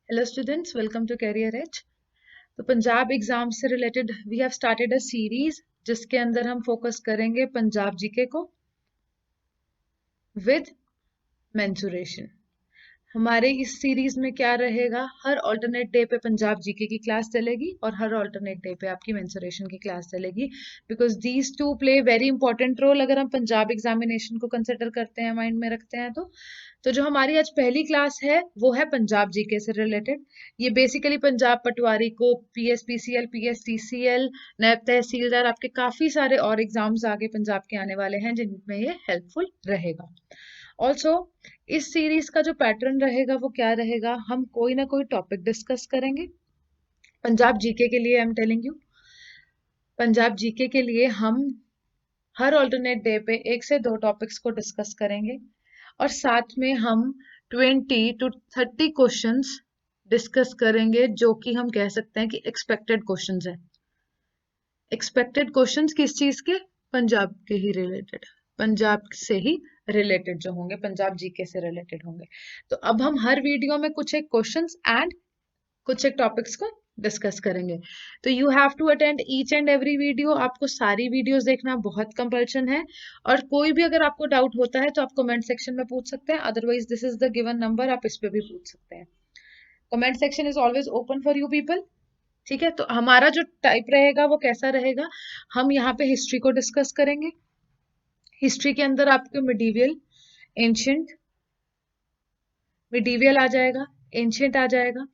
Hello students, welcome to Career Edge। तो Punjab exam से related we have started a series जिसके अंदर हम फोकस करेंगे पंजाब जीके को विद मेंसुरेशन। हमारे इस सीरीज में क्या रहेगा, हर ऑल्टरनेट डे पे पंजाब जीके की क्लास चलेगी और हर ऑल्टरनेट डे पे आपकी मेंसुरेशन की क्लास चलेगी, because these two play very important role अगर हम पंजाब एग्जामिनेशन को कंसिडर करते हैं, माइंड में रखते हैं। तो जो हमारी आज पहली क्लास है वो है पंजाब जीके से रिलेटेड। ये बेसिकली पंजाब पटवारी को पीएसपीसीएल, पीएसटीसीएल, नायब तहसीलदार, आपके काफी सारे और एग्जाम्स आगे पंजाब के आने वाले हैं जिनमें ये हेल्पफुल रहेगा। ऑल्सो इस सीरीज का जो पैटर्न रहेगा वो क्या रहेगा, हम कोई ना कोई टॉपिक डिस्कस करेंगे। पंजाब जीके के लिए I am telling you, Punjab GK के लिए हम हर ऑल्टरनेट डे पे 1 से 2 टॉपिक्स को डिस्कस करेंगे और साथ में हम 20 to 30 क्वेश्चंस डिस्कस करेंगे जो कि हम कह सकते हैं कि एक्सपेक्टेड क्वेश्चंस है। एक्सपेक्टेड क्वेश्चंस किस चीज के? पंजाब के ही रिलेटेड, पंजाब से ही रिलेटेड जो होंगे, पंजाब जीके से रिलेटेड होंगे। तो अब हम हर वीडियो में कुछ एक क्वेश्चंस एंड कुछ एक टॉपिक्स को डिस्कस करेंगे। तो you have to attend each and every video, आपको सारी वीडियोस देखना बहुत कंपल्शन है। और कोई भी अगर आपको डाउट होता है तो आप कमेंट सेक्शन में पूछ सकते हैं, otherwise this is the given number, आप इस पे भी पूछ सकते हैं। Comment section is always open for you people. ठीक है, तो हमारा जो टाइप रहेगा वो कैसा रहेगा, हम यहाँ पे हिस्ट्री को डिस्कस करेंगे। हिस्ट्री के अंदर आपको मिडीवियल, एंशियंट, मिडीवियल आ जाएगा, एंशियंट आ जाएगा,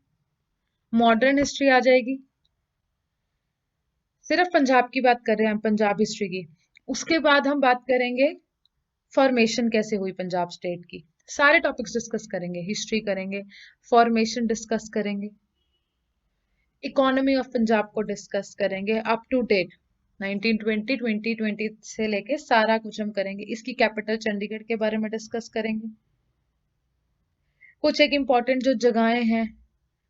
मॉडर्न हिस्ट्री आ जाएगी। सिर्फ पंजाब की बात कर रहे हैं हम, पंजाब हिस्ट्री की। उसके बाद हम बात करेंगे फॉर्मेशन कैसे हुई पंजाब स्टेट की, सारे टॉपिक्स डिस्कस करेंगे। हिस्ट्री करेंगे, फॉर्मेशन डिस्कस करेंगे, इकोनॉमी ऑफ पंजाब को डिस्कस करेंगे अप टू डेट 1920 2020 से लेके सारा कुछ हम करेंगे। इसकी कैपिटल चंडीगढ़ के बारे में डिस्कस करेंगे। कुछ एक इम्पॉर्टेंट जो जगहें हैं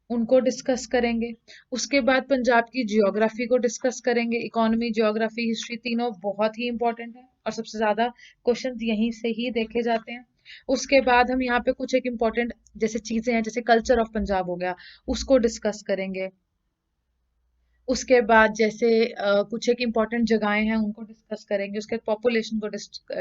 उनको डिस्कस करेंगे। उसके बाद पंजाब की जियोग्राफी को डिस्कस करेंगे। इकोनॉमी, जियोग्राफी, हिस्ट्री तीनों बहुत ही इंपॉर्टेंट है और सबसे ज्यादा क्वेश्चन यहीं से ही देखे जाते हैं। उसके बाद हम यहाँ पे कुछ एक इम्पॉर्टेंट जैसे चीजें हैं, जैसे कल्चर ऑफ पंजाब हो गया, उसको डिस्कस करेंगे। उसके बाद जैसे कुछ एक इम्पॉर्टेंट जगहें हैं उनको डिस्कस करेंगे। उसके बाद पॉपुलेशन को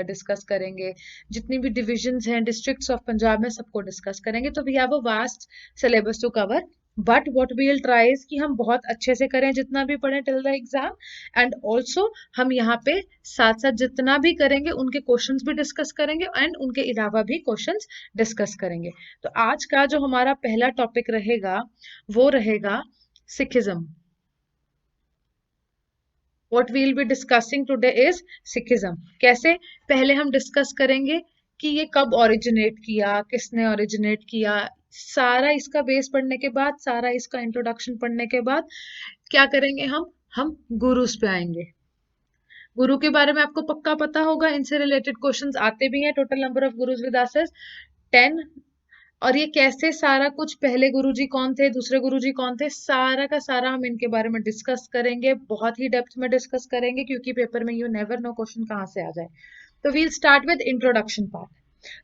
डिस्कस करेंगे। जितनी भी डिविजन्स हैं, डिस्ट्रिक्ट्स ऑफ पंजाब में, सबको डिस्कस करेंगे। तो we have a vast syllabus to cover, but what we will try is कि हम बहुत अच्छे से करें जितना भी पढ़ें till the exam. And also हम यहाँ पे साथ साथ जितना भी करेंगे उनके क्वेश्चंस भी डिस्कस करेंगे एंड उनके अलावा भी क्वेश्चंस डिस्कस करेंगे। तो आज का जो हमारा पहला टॉपिक रहेगा वो रहेगा Sikhism. What we will be discussing today is Sikhism। कैसे? पहले हम डिस्कस करेंगे कि ये कब ओरिजिनेट किया, किसने ओरिजिनेट किया। सारा इसका बेस पढ़ने के बाद, सारा इसका इंट्रोडक्शन पढ़ने के बाद क्या करेंगे हम गुरुज पे आएंगे। गुरु के बारे में आपको पक्का पता होगा, इनसे रिलेटेड क्वेश्चंस आते भी हैं। Total number of gurus with us is 10। और ये कैसे सारा कुछ, पहले गुरुजी कौन थे, दूसरे गुरुजी कौन थे, सारा का सारा हम इनके बारे में डिस्कस करेंगे। बहुत ही डेप्थ में डिस्कस करेंगे क्योंकि पेपर में यू नेवर नो क्वेश्चन कहाँ से आ जाए। तो we'll start with introduction part.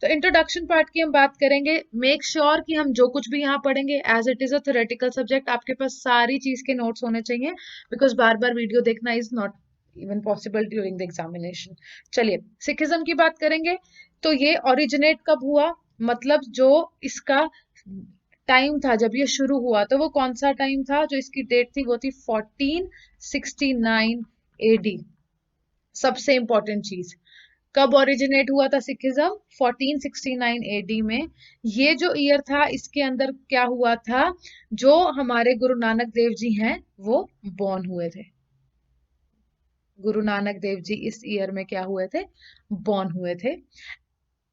तो इंट्रोडक्शन पार्ट की हम बात करेंगे। मेक श्योर कि हम जो कुछ भी यहाँ पढ़ेंगे as it is a theoretical subject, आपके पास सारी चीज के नोट्स होने चाहिए, बिकॉज बार बार वीडियो देखना is not even possible during the examination. चलिए सिखिज्म की बात करेंगे। तो ये ओरिजिनेट कब हुआ, मतलब जो इसका टाइम था जब ये शुरू हुआ, तो वो कौन सा टाइम था, जो इसकी डेट थी वो थी 1469 एडी। सबसे इंपॉर्टेंट चीज, कब ओरिजिनेट हुआ था सिखिज्म? 1469 एडी में। ये जो ईयर था इसके अंदर क्या हुआ था, जो हमारे गुरु नानक देव जी हैं वो बॉर्न हुए थे। गुरु नानक देव जी इस ईयर में क्या हुए थे, बॉर्न हुए थे।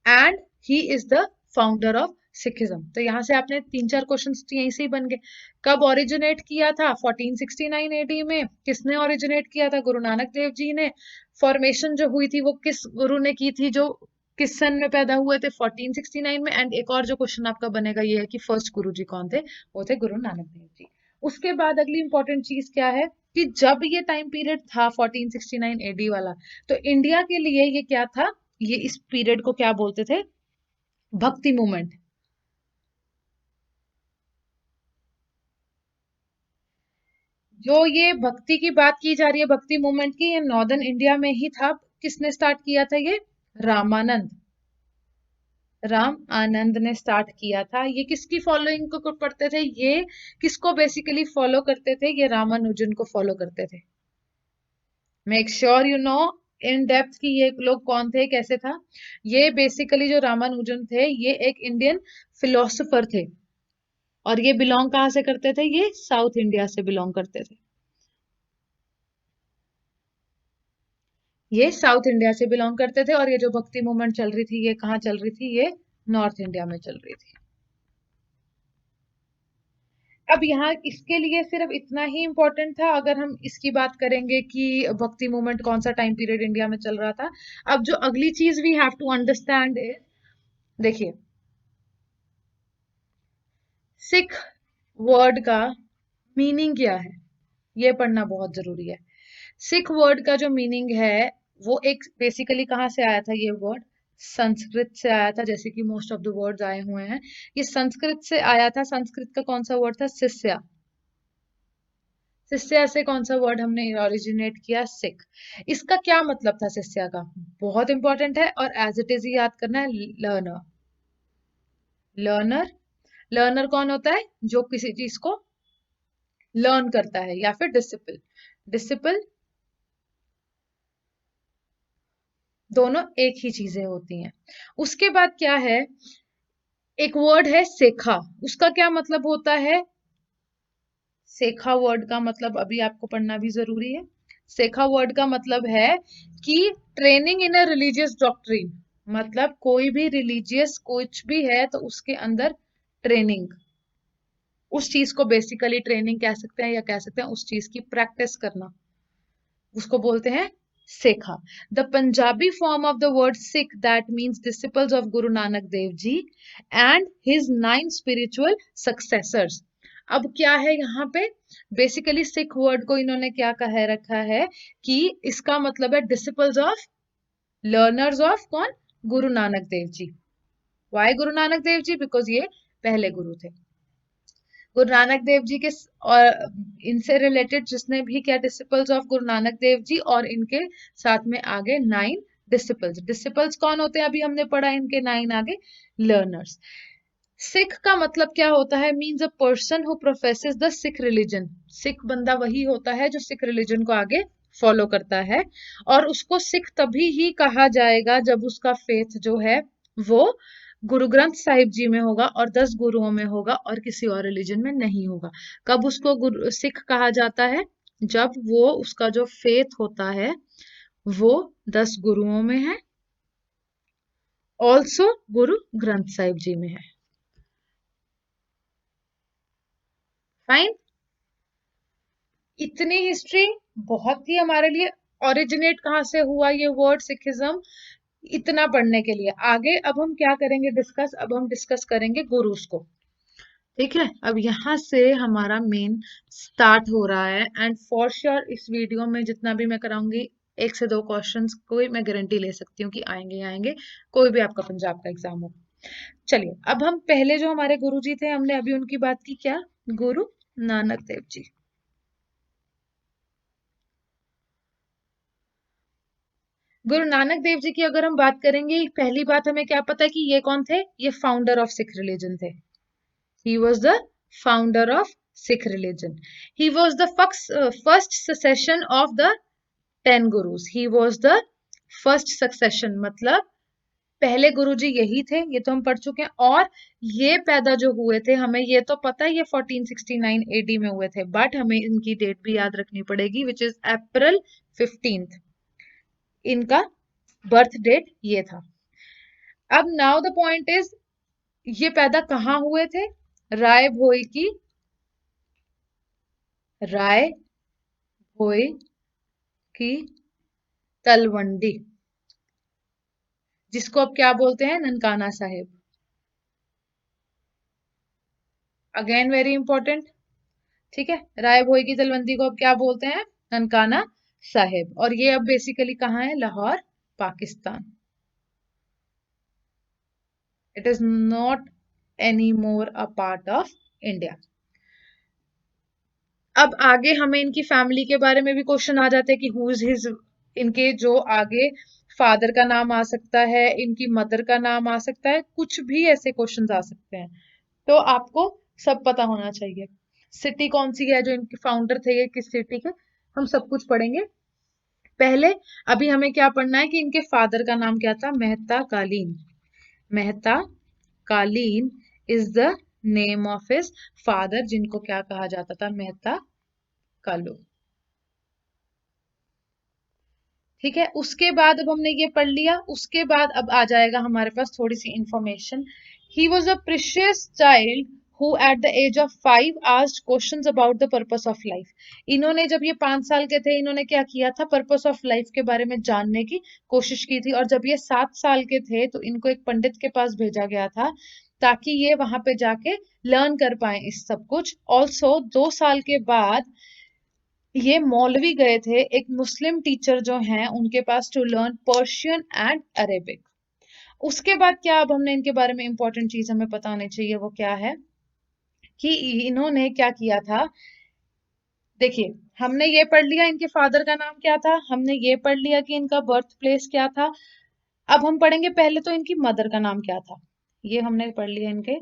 And he is the founder of Sikhism. तो यहाँ से आपने 3-4 क्वेश्चंस यहीं से ही बन गए। कब ओरिजिनेट किया था? 1469 एडी में। किसने ओरिजिनेट किया था? गुरु नानक देव जी ने। फॉर्मेशन जो हुई थी वो किस गुरु ने की थी, जो किस सन में पैदा हुए थे? 1469 में। एंड एक और जो क्वेश्चन आपका बनेगा ये है कि फर्स्ट गुरु जी कौन थे? वो थे गुरु नानक देव जी। उसके बाद अगली इंपॉर्टेंट चीज क्या है कि जब ये टाइम पीरियड था 1469 एडी वाला, तो इंडिया के लिए ये क्या था, ये इस पीरियड को क्या बोलते थे? भक्ति मूवमेंट। जो ये भक्ति की बात की जा रही है, भक्ति मूवमेंट की, ये नॉर्दर्न इंडिया में ही था। किसने स्टार्ट किया था ये? रामानंद, राम आनंद ने स्टार्ट किया था। ये किसकी फॉलोइंग को पढ़ते थे? ये किसको बेसिकली फॉलो करते थे? ये रामानुजन को फॉलो करते थे। Make sure you know in depth कि ये लोग कौन थे, कैसे था। ये बेसिकली जो रामानुजन थे, ये एक इंडियन फिलोसोफर थे, और ये बिलोंग कहाँ से करते थे? ये साउथ इंडिया से बिलोंग करते थे। ये साउथ इंडिया से बिलोंग करते थे, और ये जो भक्ति मूवमेंट चल रही थी, ये कहाँ चल रही थी? ये नॉर्थ इंडिया में चल रही थी। अब यहाँ इसके लिए सिर्फ इतना ही इम्पोर्टेंट था, अगर हम इसकी बात करेंगे कि भक्ति मूवमेंट कौन सा टाइम पीरियड इंडिया में चल रहा था। अब जो अगली चीज we have to understand is, देखिए, सिख वर्ड का मीनिंग क्या है, ये पढ़ना बहुत जरूरी है। सिख वर्ड का जो मीनिंग है, वो एक बेसिकली कहाँ से आया था? ये वर्ड संस्कृत से आया था, जैसे कि मोस्ट ऑफ द वर्ड्स आए हुए हैं। ये संस्कृत से आया था। संस्कृत का कौन सा वर्ड था? शिष्या। शिष्या से कौन सा वर्ड हमने ओरिजिनेट किया? सिख। इसका क्या मतलब था शिष्या का? बहुत इंपॉर्टेंट है, और एज इट इज ही याद करना है। लर्नर। लर्नर, लर्नर कौन होता है? जो किसी चीज को लर्न करता है, या फिर डिसिपल। डिसिपल, दोनों एक ही चीजें होती हैं। उसके बाद क्या है? एक वर्ड है सेखा। उसका क्या मतलब होता है? सेखा वर्ड का मतलब अभी आपको पढ़ना भी जरूरी है। सेखा वर्ड का मतलब है कि training in a religious doctrine. मतलब कोई भी रिलीजियस कुछ भी है तो उसके अंदर ट्रेनिंग, उस चीज को बेसिकली ट्रेनिंग कह सकते हैं, या कह सकते हैं उस चीज की प्रैक्टिस करना, उसको बोलते हैं सेखा। The Punjabi form of the word Sikh that means disciples of Guru Nanak Dev ji and his 9 spiritual successors. अब क्या है यहाँ पे? बेसिकली सिख वर्ड को इन्होंने क्या कह रखा है कि इसका मतलब है डिसिपल्स ऑफ, लर्नर्स ऑफ कौन? गुरु नानक देव जी। Y Guru Nanak Dev ji? Because ये पहले गुरु थे। गुरु नानक देव जी के और इनसे रिलेटेड जिसने भी क्या, डिसिपल्स ऑफ गुरु नानक देव जी, और इनके साथ में आगे 9 डिसिपल्स। डिसिपल्स कौन होते हैं? अभी हमने पढ़ा इनके 9 आगे लर्नर्स। सिख का मतलब क्या होता है? Means a person who प्रोफेसेस the Sikh religion. Sikh बंदा वही होता है जो सिख रिलीजन को आगे फॉलो करता है, और उसको सिख तभी ही कहा जाएगा जब उसका फेथ जो है वो गुरु ग्रंथ साहिब जी में होगा, और 10 गुरुओं में होगा, और किसी और रिलीजन में नहीं होगा। कब उसको सिख कहा जाता है? जब वो उसका जो फेथ होता है वो 10 गुरुओं में है, ऑल्सो गुरु ग्रंथ साहिब जी में है। फाइन। इतनी हिस्ट्री बहुत ही हमारे लिए। ओरिजिनेट कहाँ से हुआ ये वर्ड सिखिज्म, इतना पढ़ने के लिए। आगे अब हम क्या करेंगे डिस्कस? अब हम डिस्कस करेंगे गुरुज को। ठीक है, अब यहाँ से हमारा मेन स्टार्ट हो रहा है, एंड फॉर श्योर इस वीडियो में जितना भी मैं कराऊंगी, 1 से 2 क्वेश्चंस कोई मैं गारंटी ले सकती हूँ कि आएंगे ही आएंगे, कोई भी आपका पंजाब का एग्जाम हो। चलिए, अब हम पहले जो हमारे गुरु जी थे, हमने अभी उनकी बात की, क्या? गुरु नानक देव जी। गुरु नानक देव जी की अगर हम बात करेंगे, पहली बात हमें क्या पता है कि ये कौन थे? ये फाउंडर ऑफ सिख रिलीजन थे। He was the founder of Sikh religion. He was the first succession of the 10 gurus. He was the first succession, मतलब पहले गुरु जी यही थे, ये तो हम पढ़ चुके हैं। और ये पैदा जो हुए थे, हमें ये तो पता है ये 1469 एडी में हुए थे, बट हमें इनकी डेट भी याद रखनी पड़ेगी, विच इज अप्रैल 15। इनका बर्थ डेट ये था। अब नाउ द पॉइंट इज, ये पैदा कहाँ हुए थे? राय भोई की, राय भोई की तलवंडी, जिसको अब क्या बोलते हैं? Nankana Sahib. Again very important. ठीक है, राय भोई की तलवंदी को अब क्या बोलते हैं? ननकाना साहिब। और ये अब बेसिकली कहाँ है? Lahore, Pakistan. It is not any more a part of India. अब आगे हमें इनकी फैमिली के बारे में भी क्वेश्चन आ जाते हैं कि हु इज हिज, इनके जो आगे फादर का नाम आ सकता है, इनकी मदर का नाम आ सकता है, कुछ भी ऐसे क्वेश्चंस आ सकते हैं। तो आपको सब पता होना चाहिए। सिटी कौन सी है, जो इनके फाउंडर थे, ये किस सिटी के, हम सब कुछ पढ़ेंगे। पहले अभी हमें क्या पढ़ना है कि इनके फादर का नाम क्या था, मेहता कालीन। मेहता कालीन is the name of his father, जिनको क्या कहा जाता था, मेहता कालू। ठीक है, उसके बाद अब हमने ये पढ़ लिया, उसके बाद अब आ जाएगा हमारे पास थोड़ी सी information. He was a precious child who at the age of 5 asked questions about the purpose of life. इन्होंने जब ये 5 साल के थे, इन्होंने क्या किया था, पर्पस ऑफ लाइफ के बारे में जानने की कोशिश की थी। और जब ये 7 साल के थे तो इनको एक पंडित के पास भेजा गया था ताकि ये वहां पे जाके लर्न कर पाए इस सब कुछ। ऑल्सो 2 साल के बाद ये मौलवी गए थे एक मुस्लिम टीचर जो हैं उनके पास, to learn Persian and Arabic. उसके बाद क्या, अब हमने इनके बारे में इंपॉर्टेंट चीज हमें पता होनी चाहिए, वो क्या है कि इन्होंने क्या किया था। देखिए, हमने ये पढ़ लिया इनके फादर का नाम क्या था, हमने ये पढ़ लिया कि इनका बर्थ प्लेस क्या था। अब हम पढ़ेंगे पहले तो इनकी मदर का नाम क्या था। ये हमने पढ़ लिया इनके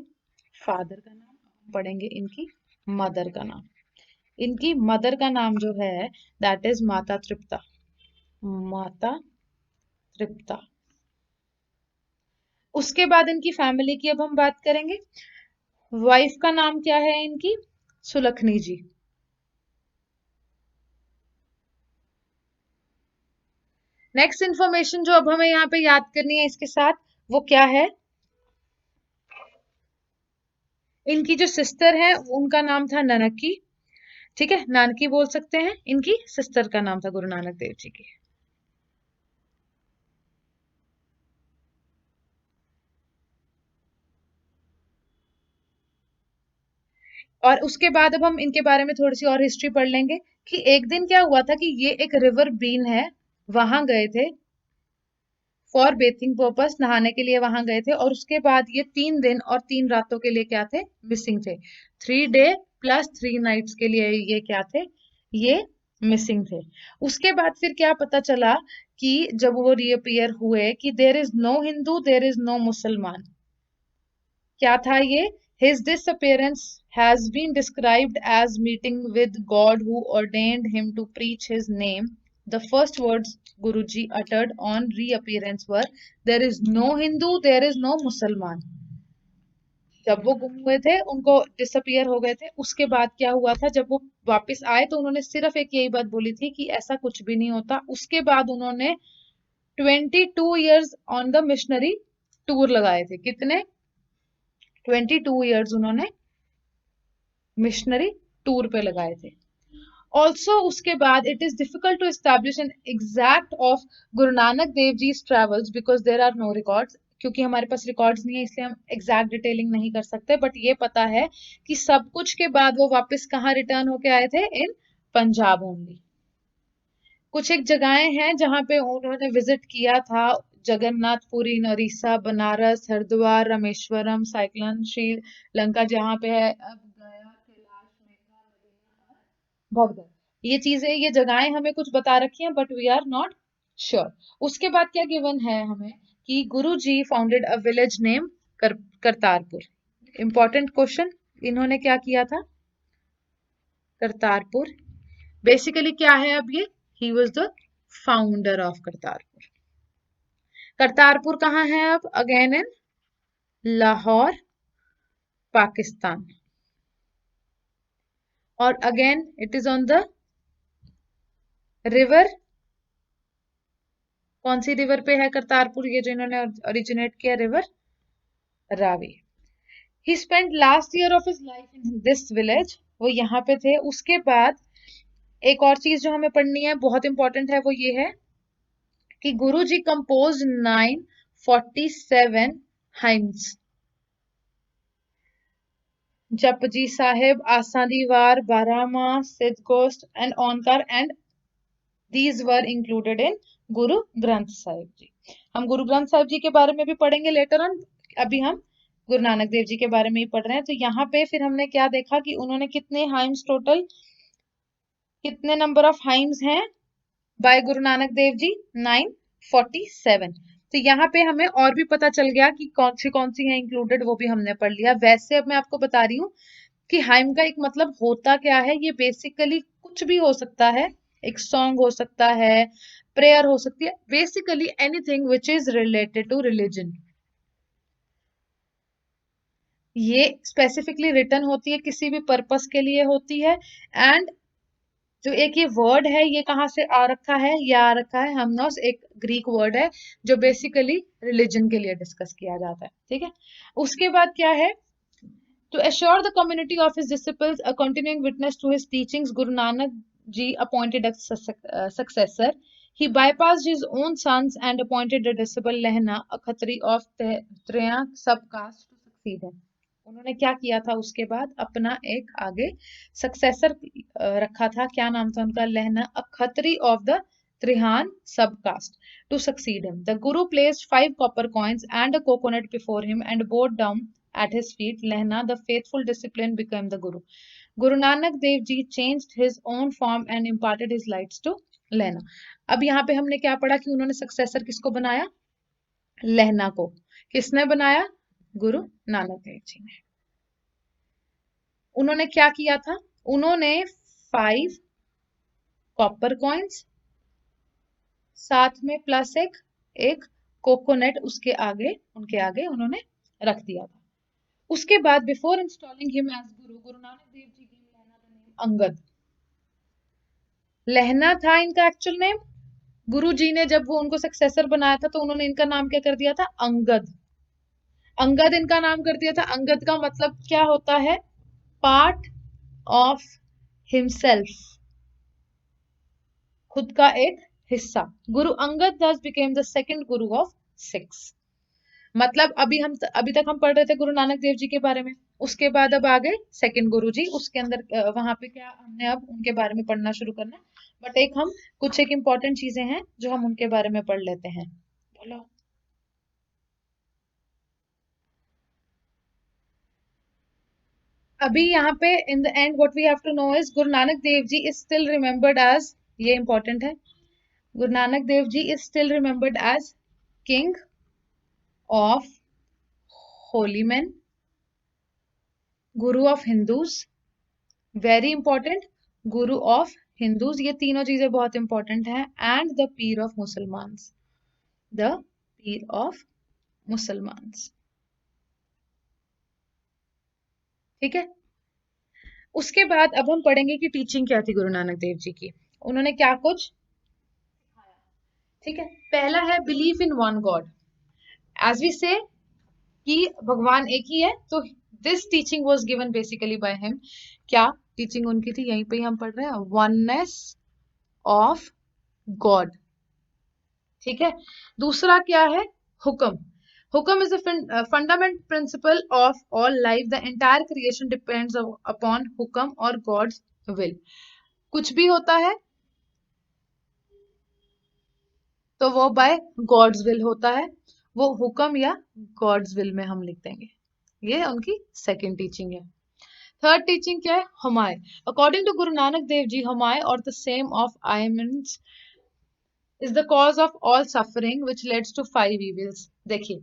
फादर का नाम, पढ़ेंगे इनकी मदर का नाम। इनकी मदर का नाम जो है, दैट इज माता तृप्ता। माता तृप्ता। उसके बाद इनकी फैमिली की अब हम बात करेंगे। वाइफ का नाम क्या है इनकी, सुलखनी जी। नेक्स्ट इंफॉर्मेशन जो अब हमें यहाँ पे याद करनी है इसके साथ, वो क्या है, इनकी जो सिस्टर है उनका नाम था नानकी। ठीक है, नानकी बोल सकते हैं, इनकी सिस्टर का नाम था गुरु नानक देव जी की। और उसके बाद अब हम इनके बारे में थोड़ी सी और हिस्ट्री पढ़ लेंगे कि एक दिन क्या हुआ था कि ये एक रिवर बीन है, वहां गए थे फॉर बेथिंग पर्पस, नहाने के लिए वहां गए थे। और उसके बाद ये 3 दिन और 3 रातों के लिए क्या थे, मिसिंग थे। 3 डे प्लस 3 नाइट्स के लिए ये क्या थे, ये मिसिंग थे। उसके बाद फिर क्या पता चला कि जब वो रीअपियर हुए कि there is no Hindu, there is no Musalman. क्या था ये, his disappearance has been described as meeting with God who ordained him to preach his name. The first words Guruji uttered on reappearance were, there is no Hindu, there is no Musliman. जब वो गुम हुए थे, उनको disappear हो गए थे, उसके बाद क्या हुआ था, जब वो वापस आए तो उन्होंने सिर्फ एक यही बात बोली थी कि ऐसा कुछ भी नहीं होता। उसके बाद उन्होंने 22 years on the missionary tour लगाए थे। कितने, 22 years उन्होंने मिशनरी टूर पे लगाए थे। ऑल्सो उसके बाद it is difficult to establish an exact of Guru Nanak Dev ji travels because there are no records. क्योंकि हमारे पास रिकॉर्ड्स नहीं है इसलिए हम एग्जैक्ट डिटेलिंग नहीं कर सकते, बट ये पता है कि सब कुछ के बाद वो वापस कहाँ रिटर्न होके आए थे, इन पंजाब ओनली। कुछ एक जगहें हैं जहाँ पे उन्होंने विजिट किया था, जगन्नाथपुरी, नरीसा, बनारस, हरिद्वार, रामेश्वरम, साइक्लन, श्रीलंका जहाँ पे है, अब गया, कैलाश, मेघा, नदीना, भगदड़। ये चीजें, ये जगहें हमें कुछ बता रखी हैं, but we are not sure. उसके बाद क्या गिवन है हमें कि Guru ji founded a village name Kartarpur. Important question, इन्होंने क्या किया था, करतारपुर। बेसिकली क्या है अब ये, ही was the founder of Kartarpur. Kartarpur कहाँ है अब, अगेन इन लाहौर, पाकिस्तान। और again it is on the river, कौन सी रिवर पे है करतारपुर, ये जो इन्होंने ओरिजिनेट किया, river Ravi. He spent last year of his life in this village, वो यहाँ पे थे। उसके बाद एक और चीज जो हमें पढ़नी है, बहुत इंपॉर्टेंट है, वो ये है कि गुरु जी कंपोज 947 हाइम्स। जपजी साहिब, आसानी वार, Barahmaha, Sidh Gosht and Onkar, and these were included in Guru Granth Sahib जी। हम गुरु ग्रंथ साहिब जी के बारे में भी पढ़ेंगे लेटर ऑन, अभी हम गुरु नानक देव जी के बारे में ही पढ़ रहे हैं। तो यहाँ पे फिर हमने क्या देखा कि उन्होंने कितने हाइम्स टोटल, कितने नंबर ऑफ हाइम्स हैं बाय गुरु नानक देव जी? 947। तो यहाँ पे हमें और भी पता चल गया कि कौन सी हैं इंक्लूडेड, वो भी हमने पढ़ लिया। वैसे अब मैं आपको बता रही हूँ कि हाइम का एक मतलब होता क्या है। ये बेसिकली कुछ भी हो सकता है, एक सॉन्ग हो सकता है, प्रेयर हो सकती है, basically anything which is related to religion. ये स्पेसिफिकली रिटन होती है, किसी भी पर्पस के लिए होती है। एंड जो एक ये वर्ड है, ये कहाँ से आ रखा है? ये आ रखा है हमनोस, एक ग्रीक वर्ड है जो बेसिकली रिलीजन के लिए डिस्कस किया जाता है। ठीक है, उसके बाद क्या है? To assure the community of his disciples a continuing witness to his teachings, Guru Nanak ji appointed a successor. He bypassed his own sons and appointed a disciple Lehna, a Khatri of Treya subcaste, to succeed him. उन्होंने क्या किया था? उसके बाद अपना एक आगे successor रखा था। क्या नाम था उनका? Lehna, a Khatri of the Trehan subcaste, to succeed him. The Guru placed 5 copper coins and a coconut before him and bowed down at his feet. Lehna, the faithful discipline, became the Guru. Guru Nanak Dev Ji changed his own form and imparted his lights to Lehna. अब यहाँ पे हमने क्या पढ़ा कि उन्होंने successor किसको बनाया? लहना को। किसने बनाया? गुरु नानक देव जी ने। उन्होंने क्या किया था? उन्होंने 5 कॉपर कॉइन्स, साथ में प्लस एक कोकोनट उसके आगे, उनके आगे उन्होंने रख दिया था। उसके बाद बिफोर इंस्टॉलिंग हिम एज गुरु, गुरु नानक देव जी gave लहना द नेम अंगद। लहना था इनका एक्चुअल नेम। गुरु जी ने जब वो उनको सक्सेसर बनाया था तो उन्होंने इनका नाम क्या कर दिया था? अंगद। अंगद इनका नाम कर दिया था। अंगद का मतलब क्या होता है? पार्ट ऑफ हिमसेल्फ, खुद का एक हिस्सा। Guru Angad thus became the second guru of 6। मतलब अभी तक हम पढ़ रहे थे गुरु नानक देव जी के बारे में, उसके बाद अब आ गए सेकंड गुरु जी। उसके अंदर वहां पे क्या हमने अब उनके बारे में पढ़ना शुरू करना है। बट कुछ एक इम्पोर्टेंट चीजें हैं जो हम उनके बारे में पढ़ लेते हैं। बोलो। अभी यहाँ पे in the end what we have to know is Guru Nanak Dev ji is still remembered as, ये इंपॉर्टेंट है, Guru Nanak Dev ji is still remembered as king of holy man, guru of Hindus, very important, guru of Hindus, ये तीनों चीजें बहुत इंपॉर्टेंट हैं, and the pir of Musalman, the pir of Musalman. ठीक है, उसके बाद अब हम पढ़ेंगे कि टीचिंग क्या थी गुरु नानक देव जी की, उन्होंने क्या कुछ सिखाया। ठीक है, पहला है believe in one God. As we say कि भगवान एक ही है, तो this teaching was given basically by him. क्या टीचिंग उनकी थी? यहीं पे ही हम पढ़ रहे हैं, वननेस ऑफ गॉड। ठीक है, दूसरा क्या है? हुक्म। हुक्म is a fundamental principle of all life. The entire creation depends upon हुक्म और गॉड्स विल। कुछ भी होता है तो वो बाय गॉड्स विल होता है, वो हुक्म या गॉड्स विल में हम लिख देंगे। ये उनकी सेकंड टीचिंग है। थर्ड टीचिंग क्या है? हमाय। अकॉर्डिंग टू गुरु नानक देव जी, हमाय और द सेम ऑफ आयमंड्स is the cause of all suffering which leads to 5 evils। देखिए,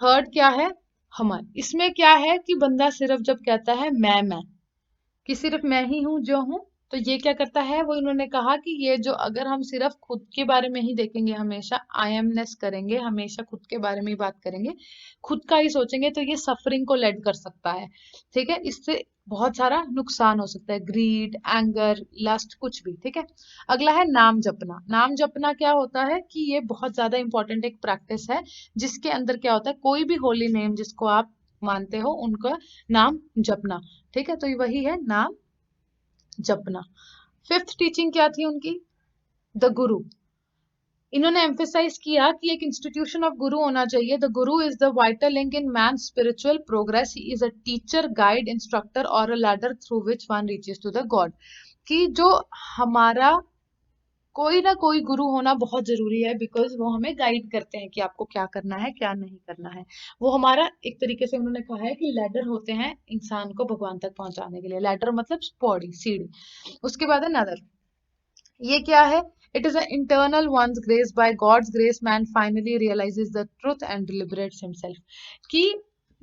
थर्ड क्या है? हमारे। इसमें क्या है कि बंदा सिर्फ जब कहता है मैं कि सिर्फ मैं ही हूं जो हूं, तो ये क्या करता है? वो इन्होंने कहा कि ये जो अगर हम सिर्फ खुद के बारे में ही देखेंगे, हमेशा आई एमनेस करेंगे, हमेशा खुद के बारे में ही बात करेंगे, खुद का ही सोचेंगे, तो ये सफरिंग को लेड कर सकता है। ठीक है, इससे बहुत सारा नुकसान हो सकता है, ग्रीड, एंगर, लस्ट, कुछ भी। ठीक है, अगला है नाम जपना। नाम जपना क्या होता है कि ये बहुत ज्यादा इंपॉर्टेंट एक प्रैक्टिस है, जिसके अंदर क्या होता है, कोई भी होली नेम जिसको आप मानते हो उनका नाम जपना। ठीक है, तो ये वही है नाम जपना। फिफ्थ टीचिंग क्या थी उनकी? द गुरु। इन्होंने एम्फेसाइज किया कि एक इंस्टीट्यूशन ऑफ गुरु होना चाहिए। The guru is the vital link in man spiritual progress. He is a teacher, guide, instructor और a ladder through which one reaches to the God. कि जो हमारा कोई ना कोई गुरु होना बहुत जरूरी है, बिकॉज वो हमें गाइड करते हैं कि आपको क्या करना है क्या नहीं करना है। वो हमारा एक तरीके से उन्होंने कहा है कि लैडर होते हैं इंसान को भगवान तक पहुंचाने के लिए। लैडर मतलब पौड़ी, सीढ़ी। उसके बाद है नदर। ये क्या है? It is an internal one's grace, by God's grace man finally realizes the truth and deliberates himself। कि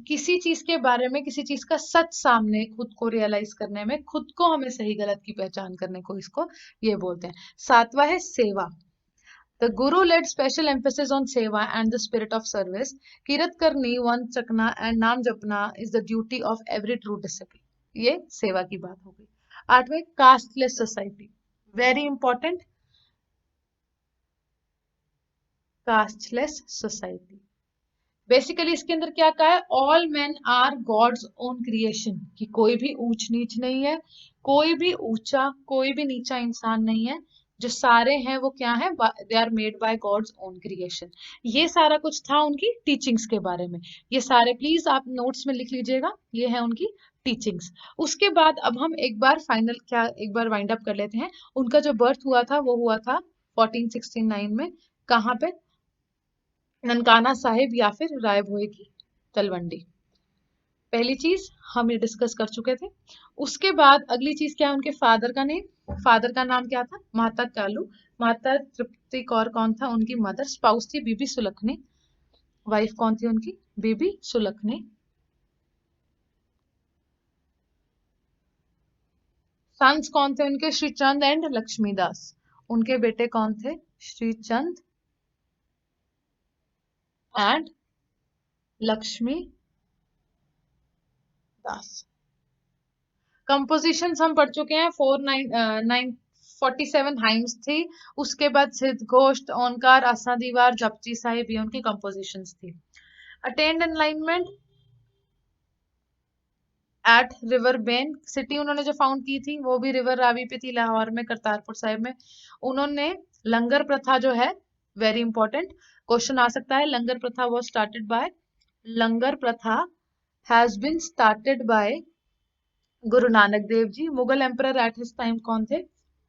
किसी चीज के बारे में, किसी चीज का सच सामने खुद को रियलाइज करने में, खुद को हमें सही गलत की पहचान करने को इसको ये बोलते हैं। सातवां है सेवा। The Guru laid special emphasis on seva and the spirit of service. Kirat karni, one चकना and नाम जपना is the duty of every true disciple। ये सेवा की बात हो गई। आठवें, casteless society, very important. Casteless society, basically इसके अंदर क्या कहा है? All men are God's own creation, कि कोई भी ऊंच नीच नहीं है, कोई भी ऊंचा कोई भी नीचा इंसान नहीं है। जो सारे हैं वो क्या है? They are made by God's own creation. ये सारा कुछ था उनकी टीचिंग्स के बारे में। ये सारे प्लीज आप नोट्स में लिख लीजिएगा, ये है उनकी टीचिंग्स। उसके बाद अब हम एक बार फाइनल क्या एक बार वाइंड अप कर लेते हैं। उनका जो बर्थ हुआ था वो हुआ था 1469 में। कहाँ पे? ननकाना साहिब या फिर राय भोई की तलवंडी। पहली चीज हम ये डिस्कस कर चुके थे। उसके बाद अगली चीज क्या है? उनके फादर का नेम। फादर का नाम क्या था? माता कालू। माता तृप्ति कौर कौन था? उनकी मदर। स्पाउस थी बीबी सुलखनी। वाइफ कौन थी उनकी? बीबी सुलखनी। सन्स कौन थे उनके? श्रीचंद एंड लक्ष्मीदास। उनके बेटे कौन थे? Shrichand and Lakshmi Das. Composition हम पढ़ चुके हैं। 47 हाइम्स थी। उसके बाद सिद्ध घोष, ओंकार, आसा दीवार, जपजी साहिब, ये उनकी कंपोजिशंस थी। Attend enlightenment at river Bein. City उन्होंने जो फाउंड की थी वो भी रिवर रावी पे थी, लाहौर में, करतारपुर साहिब में। उन्होंने लंगर प्रथा जो है, वेरी इंपॉर्टेंट क्वेश्चन आ सकता है, लंगर प्रथा वॉज स्टार्टेड बाय, लंगर प्रथा has been started by Guru Nanak Dev ji. Mughal emperor at his time कौन थे?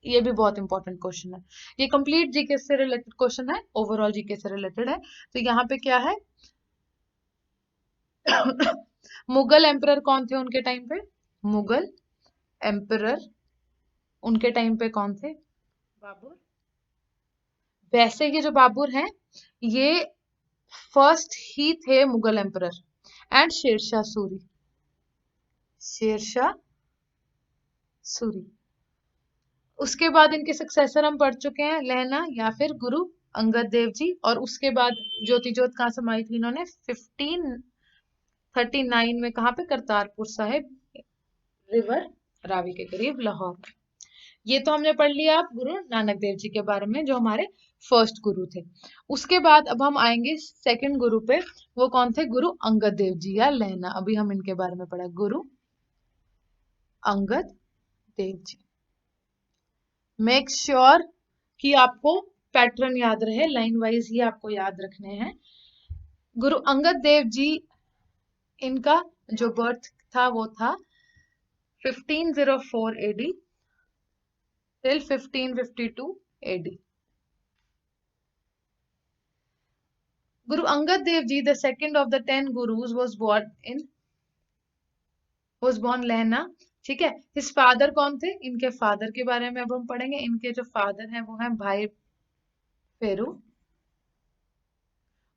ये भी बहुत इंपॉर्टेंट क्वेश्चन है। ये कंप्लीट जीके से रिलेटेड क्वेश्चन है, ओवरऑल जीके से रिलेटेड है। तो यहाँ पे क्या है? मुगल एम्परर कौन थे उनके टाइम पे? मुगल एम्परर उनके टाइम पे कौन थे? बाबर। वैसे ये जो बाबर हैं, ये फर्स्ट ही थे मुगल एम्परर। एंड शेरशाह सूरी, शेरशाह सूरी। उसके बाद इनके सक्सेसर हम पढ़ चुके हैं, लहना या फिर गुरु अंगद देव जी। और उसके बाद ज्योति जोत कहाँ समाई थी इन्होंने? 1539 में। कहाँ पे? करतारपुर साहिब, रिवर रावी के करीब, लाहौर में। ये तो हमने पढ़ लिया आप गुरु नानक देव जी के बारे में, जो हमारे फर्स्ट गुरु थे। उसके बाद अब हम आएंगे सेकंड गुरु पे। वो कौन थे? गुरु अंगद देव जी या लहना। अभी हम इनके बारे में पढ़ा, गुरु अंगद देव जी। मेक श्योर कि आपको पैटर्न याद रहे, लाइन वाइज ही आपको याद रखने हैं। गुरु अंगद देव जी, इनका जो बर्थ था वो था 1504 AD till 1552 AD। Guru Angad Dev Ji, the second of the 10 gurus, was born लहना। ठीक है। His father कौन थे? इनके फादर के बारे में अब हम पढ़ेंगे। इनके जो फादर हैं वो हैं भाई फेरू।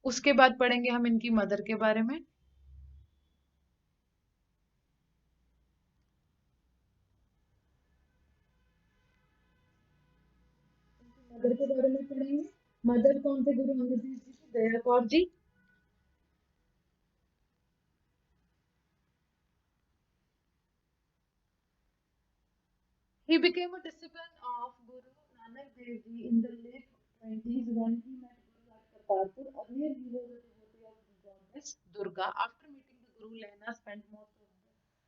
उसके बाद पढ़ेंगे हम इनकी मदर के बारे में। मदर के बारे में पढ़ेंगे। मदर कौन थे गुरु अंगद देव जी की? Daya Kaur ji. He became a disciple of Guru Nanak Dev Ji in the late 20s when he met Guru at Kartarpur. Earlier he was a devotee of the goddess Durga. After meeting the Guru, Lehna spent most of the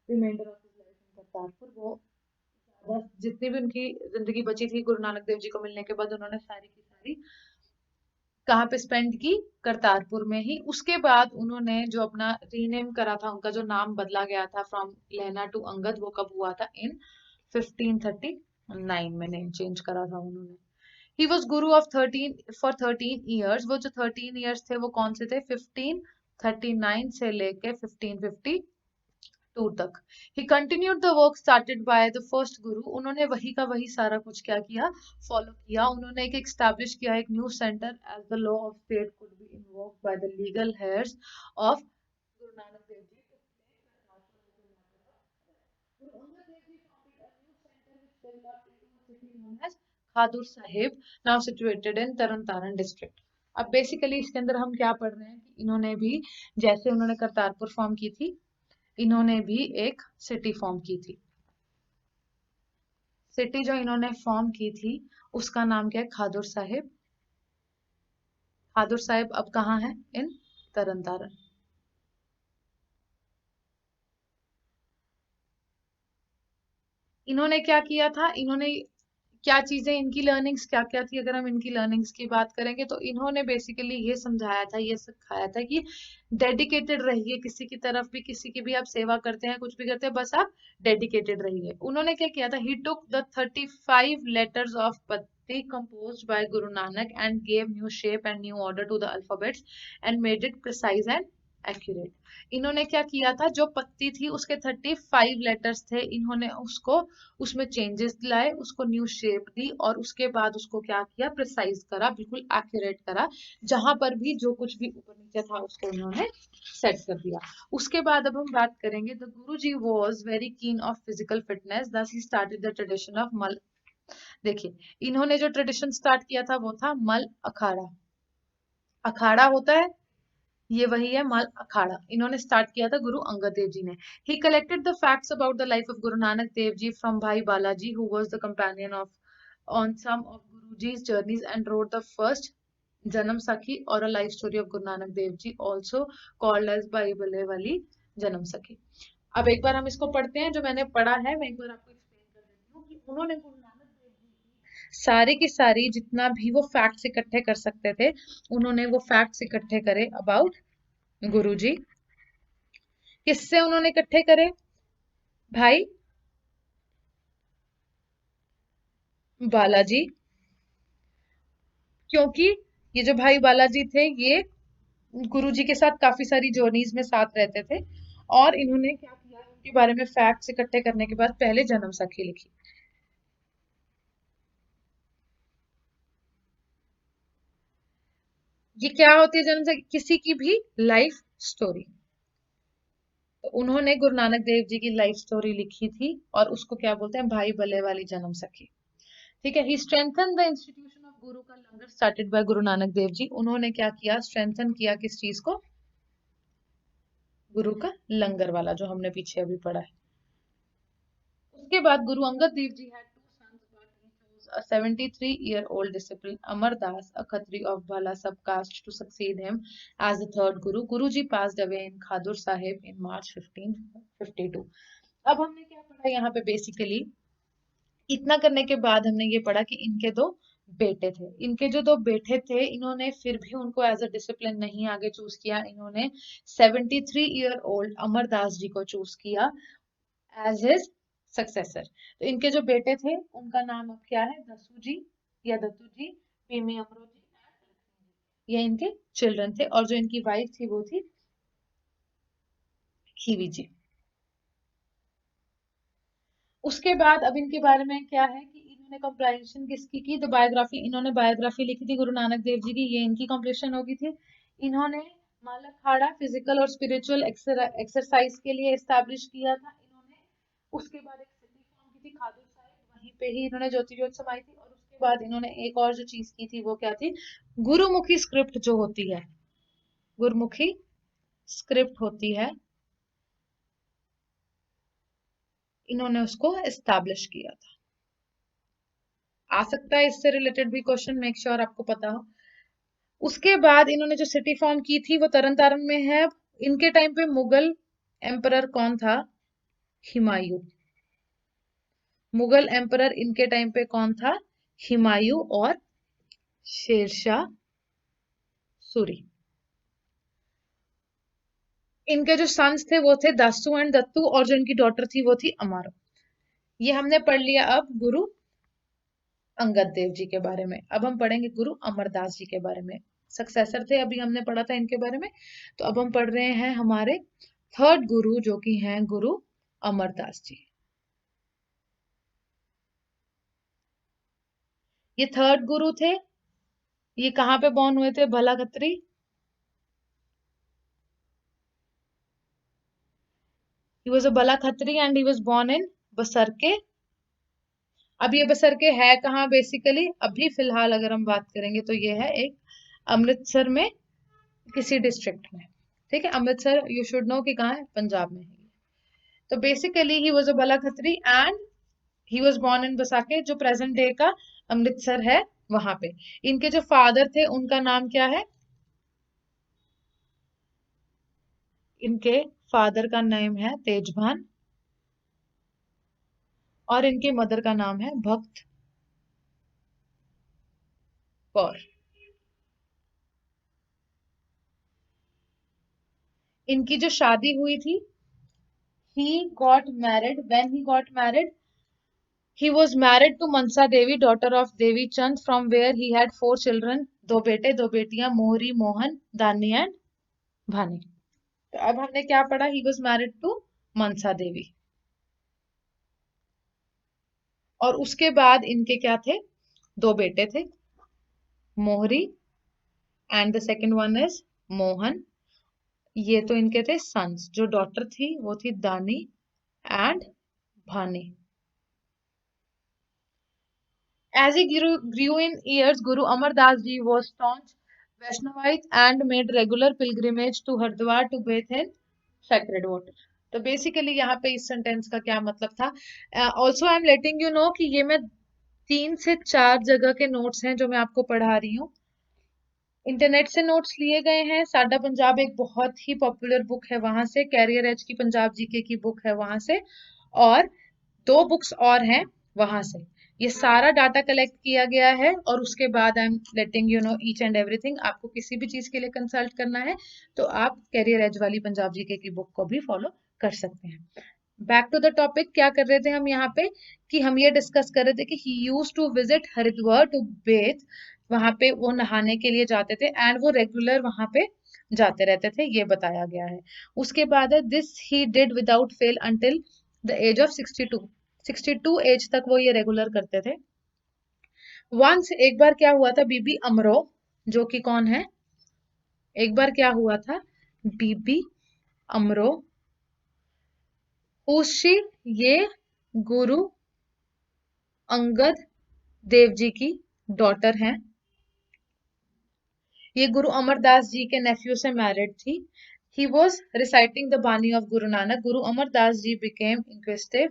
remainder of his life in Kartarpur. वो जितनी भी उनकी जिंदगी बची थी गुरु नानक देव जी को मिलने के बाद, उन्होंने सारी की सारी कहाँ पे स्पेंड की? करतारपुर में ही। उसके बाद उन्होंने जो अपना रीनेम करा था, उनका जो नाम बदला गया था फ्रॉम लहना टू अंगद, वो कब हुआ था? इन 1539 में नेम चेंज करा था उन्होंने। He was Guru of 13 years. वो जो 13 ईयर्स थे वो कौन से थे? 1539 से लेके 1552 तक। ही continued the work started by the first गुरु। उन्होंने वही का वही सारा कुछ क्या किया? फॉलो किया। उन्होंने एक एस्टैब्लिश किया एक new center as the law of state could be invoked by the legal heirs of Guru Nanak Dev ji. Khadur Sahib, now situated in Tarn Taran district. अब बेसिकली इसके अंदर हम क्या पढ़ रहे हैं कि इन्होंने भी, जैसे उन्होंने करतारपुर फॉर्म की थी, इन्होंने भी एक सिटी फॉर्म की थी। सिटी जो इन्होंने फॉर्म की थी उसका नाम क्या है? खादुर साहिब। खादुर साहिब अब कहाँ है? इन तरन तारण। इन्होंने क्या किया था? इन्होंने क्या चीजें, इनकी लर्निंग्स क्या क्या थी? अगर हम इनकी लर्निंग्स की बात करेंगे तो इन्होंने बेसिकली ये समझाया था, ये सिखाया था कि डेडिकेटेड रहिए, किसी की तरफ भी, किसी की भी आप सेवा करते हैं, कुछ भी करते हैं, बस आप डेडिकेटेड रहिए। उन्होंने क्या किया था? ही टुक द 35 लेटर्स ऑफ पत्ती composed by Guru Nanak and gave new shape and new order to the alphabets and made it precise and accurate. इन्होंने क्या किया था? जो पत्ती थी उसके 35 लेटर्स थे, इन्होंने उसको, उसमें चेंजेस लाए, उसको न्यू शेप दी और उसके बाद उसको क्या किया? प्रिसाइज करा, बिल्कुल एक्यूरेट करा। जहां पर भी जो कुछ भी ऊपर नीचे था उसको उन्होंने सेट कर दिया। उसके बाद अब हम बात करेंगे, the guru ji was very keen of physical fitness, this he started the tradition of Mall. देखिए, इन्होंने जो ट्रेडिशन स्टार्ट किया था वो था मल अखाड़ा। अखाड़ा होता है, ये वही है मल अखाड़ा। इन्होंने स्टार्ट किया था गुरु अंगद देव जी ने। He collected the facts about the life of Guru Nanak Dev ji from Bhai Balaji who was the companion of on some of Guruji's journeys and wrote the first Janam Sakhi और a life story of Guru Nanak Dev ji, also called as Bhai Bale वाली जन्म सखी। अब एक बार हम इसको पढ़ते हैं, जो मैंने पढ़ा है मैं एक बार आपको एक्सप्लेन कर देती हूँ कि उन्होंने गुरु नानक देव जी की सारी की सारी जितना भी वो फैक्ट्स इकट्ठे कर सकते थे, उन्होंने वो फैक्ट्स इकट्ठे करे अबाउट गुरुजी। किससे उन्होंने इकट्ठे करे? भाई बालाजी। क्योंकि ये जो भाई बालाजी थे ये गुरुजी के साथ काफी सारी जर्नीज में साथ रहते थे, और इन्होंने क्या किया? उनके बारे में फैक्ट्स इकट्ठे करने के बाद पहले जन्म साखी लिखी। ये क्या होती है जन्म साखी? किसी की भी लाइफ स्टोरी। तो उन्होंने गुरु नानक देव जी की लाइफ स्टोरी लिखी थी और उसको क्या बोलते हैं? भाई बल्ले वाली जन्म सखी। ठीक है। ही स्ट्रेंथन द इंस्टीट्यूशन ऑफ गुरु का लंगर स्टार्टेड बाय गुरु नानक देव जी। उन्होंने क्या किया? स्ट्रेंथन किया किस चीज को? गुरु का लंगर वाला, जो हमने पीछे अभी पढ़ा है। उसके बाद गुरु अंगद देव जी had two sons, but he chose a 73-year-old disciple Amar Das, a Khatri of Bhala subcaste, to succeed him as the third Guru. Guruji passed away in Khadur Sahib in March 1552. अब हमने क्या पढ़ा यहाँ पे? Basically इतना करने के बाद हमने ये पढ़ा कि इनके दो बेटे थे। इनके जो दो बेटे थे, इन्होंने फिर भी उनको एज अ डिसिप्लिन नहीं आगे चूज किया। इन्होंने 73-year-old अमरदास जी को चूज किया एज हिज सक्सेसर। तो इनके जो बेटे थे उनका नाम अब क्या है? दसू जी या दत्तू जी, पीमी अमरो जी, ये इनके चिल्ड्रन थे। और जो इनकी वाइफ थी वो थी खीवी जी। उसके बाद अब इनके बारे में क्या है कि इन्होंने कंप्लाइजेशन किसकी की? तो बायोग्राफी, इन्होंने बायोग्राफी लिखी थी गुरु नानक देव जी की, ये इनकी कंप्लीशन होगी थी। इन्होंने मालखाड़ा फिजिकल और स्पिरिचुअल एक्सरसाइज के लिए एस्टैब्लिश किया था इन्होंने। उसके बाद एक सिटी फॉर्म की थी खादुर साहिब, वहीं पे ही इन्होंने ज्योति ज्योत समाई थी। और उसके बाद इन्होंने एक और जो चीज की थी वो क्या थी? गुरुमुखी स्क्रिप्ट जो होती है, गुरुमुखी स्क्रिप्ट होती है, इन्होंने उसको एस्टैब्लिश किया था। आ सकता है इससे रिलेटेड भी क्वेश्चन, मेक श्योर आपको पता हो। उसके बाद इन्होंने जो सिटी फॉर्म की थी वो तरन तारण में है। इनके टाइम पे मुगल एम्परर कौन था? हुमायूं। मुगल एम्परर इनके टाइम पे कौन था? हुमायूं और शेरशाह सूरी। इनके जो सन्स थे वो थे दासू एंड दत्तू, और जो इनकी डॉटर थी वो थी अमारो। ये हमने पढ़ लिया अब गुरु अंगद देव जी के बारे में। अब हम पढ़ेंगे गुरु अमरदास जी के बारे में। सक्सेसर थे, अभी हमने पढ़ा था इनके बारे में। तो अब हम पढ़ रहे हैं हमारे थर्ड गुरु, जो कि हैं गुरु अमरदास जी। ये थर्ड गुरु थे। ये कहाँ पे बॉर्न हुए थे? भला Khatri. He was a Bala Khatri and he was born in बसरके। अब ये बसरके है कहाँ बेसिकली? अभी फिलहाल अगर हम बात करेंगे तो ये है एक अमृतसर में, किसी डिस्ट्रिक्ट में। ठीक है, अमृतसर यू शुड नो कि कहाँ है, पंजाब में है। तो basically he was a Bhalla Khatri and he was born in Basarke, जो प्रेजेंट डे का अमृतसर है वहां पे। इनके जो फादर थे उनका नाम क्या है? इनके फादर का नेम है तेजभान और इनके मदर का नाम है भक्त कौर। इनकी जो शादी हुई थी, he got married. When he got married, he was married to Mansa Devi, daughter of Devi Chand, from where he had four children, दो बेटे दो बेटियां, मोहरी, मोहन, दानी एंड भानी। तो अब हमने क्या पढ़ा? He was married to Mansa Devi. और उसके बाद इनके क्या थे? दो बेटे थे, मोहरी and the second one is Mohan. ये तो इनके थे सन्स। जो डॉटर थी वो थी दानी and Bhani. As he grew in years, Guru Amar Das ji was staunch Vaishnavite and made regular pilgrimage to Haridwar to bathe in sacred water. तो बेसिकली यहाँ पे इस सेंटेंस का क्या मतलब था? Also I am letting you know कि ये मैं 3 से 4 जगह के नोट्स हैं जो मैं आपको पढ़ा रही हूँ। इंटरनेट से नोट्स लिए गए हैं। साडा पंजाब एक बहुत ही पॉपुलर बुक है, वहां से। कैरियर एज की पंजाब जीके की बुक है वहां से। और 2 बुक्स और हैं वहां से। ये सारा डाटा कलेक्ट किया गया है और उसके बाद I am letting you know each and everything. आपको किसी भी चीज के लिए कंसल्ट करना है तो आप कैरियर एज वाली पंजाब जीके की बुक को भी फॉलो कर सकते हैं। बैक टू द टॉपिक, क्या कर रहे थे हम यहाँ पे? कि हम ये डिस्कस कर रहे थे कि he use to visit Haridwar to bathe. वहां पे वो नहाने के लिए जाते थे एंड वो रेगुलर वहां पे जाते रहते थे, ये बताया गया है। उसके बाद है this he did without fail until the age of 62। 62 age तक वो ये रेगुलर करते थे। वंस एक बार क्या हुआ था, बीबी अमरो, जो कि कौन है? एक बार क्या हुआ था, बीबी अमरो उशी, ये गुरु अंगद देव जी की डॉटर हैं। ये गुरु अमरदास जी के नेफ्यू से मैरिड थी। He was reciting the Bani of Guru Nanak. Guru Amar Das ji became inquisitive.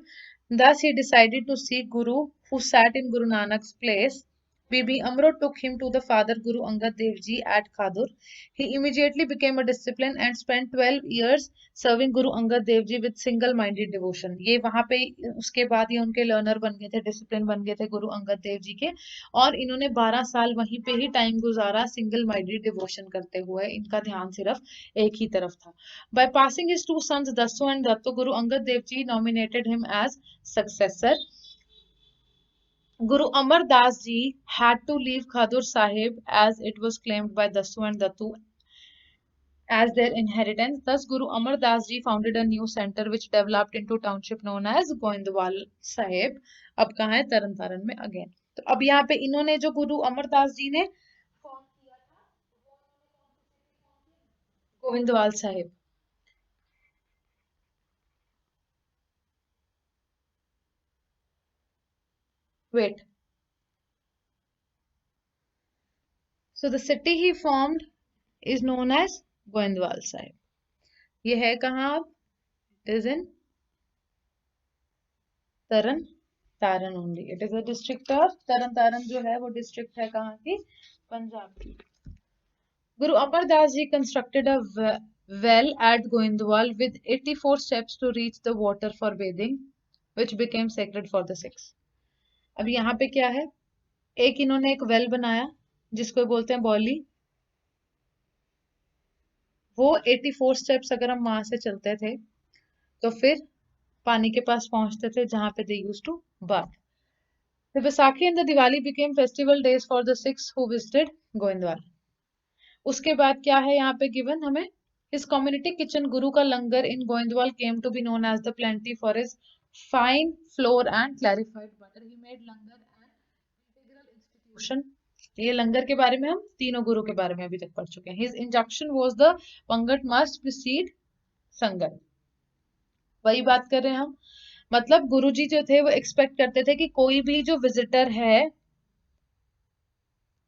Thus, he decided to seek Guru who sat in Guru Nanak's place. Bibi Amro took him to the father Guru Angad Dev Ji at Khadur. He immediately became a disciple and spent 12 years serving Guru Angad Dev Ji with single-minded devotion. ये वहां पे उसके बाद ये उनके learner बन गए थे, डिसिप्लिन बन गए थे गुरु अंगद देव जी के। और इन्होंने 12 साल वहीं पे ही टाइम गुजारा, सिंगल माइंडेड डिवोशन करते हुए। इनका ध्यान सिर्फ एक ही तरफ था। By passing his 2 sons Dasso and Datto, Guru Angad Dev Ji nominated him as successor. Guru Amar Das Ji had to leave Khadur Sahib as it was claimed by Dasso and Dattu as their inheritance. Thus, Guru Amar Das Ji founded a new center which developed into township known as Goindwal Sahib. अब कहाँ है? तरन तारण में again. तो अब यहाँ पे इन्होंने जो गुरु अमरदास जी ने फॉर्म किया था, Goindwal Sahib. Wait, so the city he formed is known as Goindwal Sahib. ये है कहाँ? अब it is in Tarn Taran only. It is a district of Tarn Taran, जो है वो डिस्ट्रिक्ट है कहाँ की? पंजाब की। Guru Amar Das ji constructed a well at Goindwal with 84 steps to reach the water for bathing, which became sacred for the Sikhs. अब यहाँ पे क्या है? एक इन्होंने एक वेल बनाया जिसको बोलते हैं बौली। वो 84 स्टेप्स अगर हम वहां से चलते थे तो फिर पानी के पास पहुंचते थे जहां पे they use to bath. The Vaisakhi and the Diwali became festival days for the Sikhs who visited Goindwal. उसके बाद क्या है यहाँ पे गिवन हमें, his community kitchen Guru का लंगर in Goindwal came to be known as the plenty for his fine flour and clarified butter. He made langar an integral institution. ये लंगर के बारे में हम तीनों गुरु के बारे में अभी तक पढ़ चुके हैं. His injunction was the पंगत must precede संगत. वही बात कर रहे हैं हम, मतलब गुरुजी जो थे वो एक्सपेक्ट करते थे कि कोई भी जो विजिटर है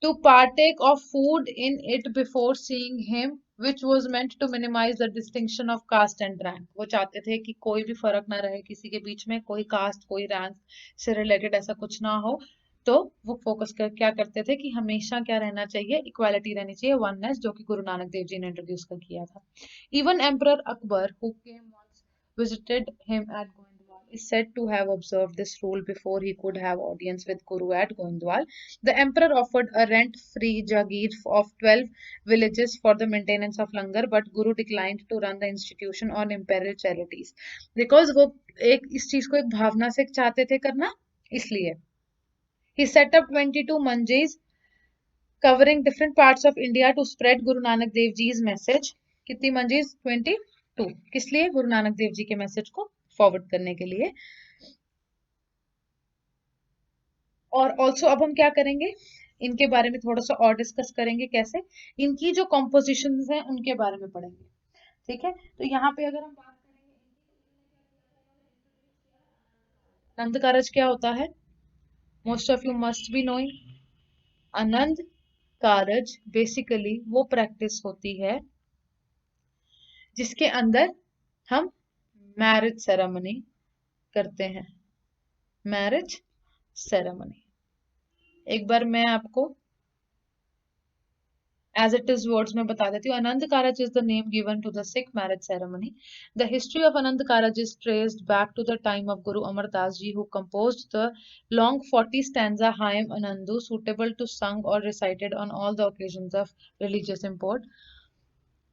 to partake of food in it before seeing him, which was meant to minimize the distinction of caste and rank. वो चाहते थे कि कोई भी फर्क ना रहे किसी के बीच में, कोई कास्ट कोई रैंक से रिलेटेड ऐसा कुछ ना हो. तो वो फोकस कर क्या करते थे कि हमेशा क्या रहना चाहिए, इक्वालिटी रहनी चाहिए, वननेस, जो कि गुरु नानक देव जी ने इंट्रोड्यूस कर किया था. Even emperor Akbar who came once visited him at Goindwal is said to have observed this rule before he could have audience with Guru at Goindwal. The emperor offered a rent-free jagir of 12 villages for the maintenance of langar, but Guru declined to run the institution on imperial charities. Because वो एक इस चीज को एक भावना से चाहते थे करना, इसलिए he set up 22 manjis covering different parts of India to spread Guru Nanak Dev Ji's message. कितनी मंजीज? 22. किस लिए? गुरु नानक देव जी के मैसेज को फॉरवर्ड करने के लिए. और ऑल्सो अब हम क्या करेंगे, इनके बारे में थोड़ा सा और डिस्कस करेंगे, कैसे इनकी जो कॉम्पोजिशन है उनके बारे में पढ़ेंगे. ठीक है, तो यहाँ पे अगर हम बात करेंगे आनंद कारज क्या होता है, most of you must be knowing. Anand Karaj basically वो प्रैक्टिस होती है जिसके अंदर हम मैरिज सेरेमनी करते हैं. मैरिज सेरेमनी, एक बार मैं आपको as it is words में बता देती हूँ. Anand Karaj is the name given to the Sikh marriage ceremony. The history of Anand Karaj is traced back to the time of Guru Amar Das Ji, who composed the long 40 stanza hymn Anandu, suitable to sung or recited on all the occasions of religious import.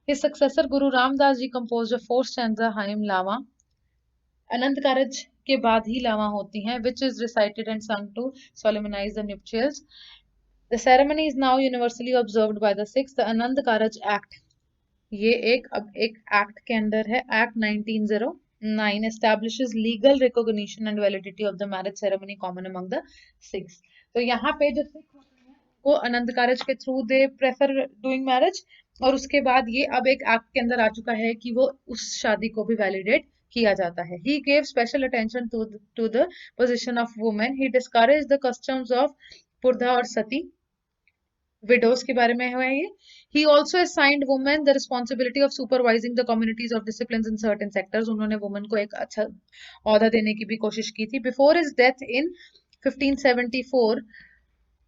His successor Guru Ram Das Ji composed a 4 stanza hymn Lama. Anand Karaj के बाद ही लावा होती हैं, which is recited and sung to solemnize the nuptials. The ceremony is now universally observed by the Sikhs. The Anand Karaj Act, ये अब एक act के अंदर है. Act 1909 establishes legal recognition and validity of the marriage ceremony common among the Sikhs. तो यहाँ पे जो सिख होते हैं वो आनंद कारज के through they prefer doing marriage, और उसके बाद ये अब एक एक्ट के अंदर आ चुका है कि वो उस शादी को भी वैलिडेट किया जाता है. He gave special attention to the position of women. He discouraged the customs of पुर्धा और सती, विडोज के बारे में है ये. He also assigned women the responsibility of supervising the communities of disciplines in certain sectors. उन्होंने वुमेन को एक अच्छा औहदा देने की भी कोशिश की थी. Before his death in 1574,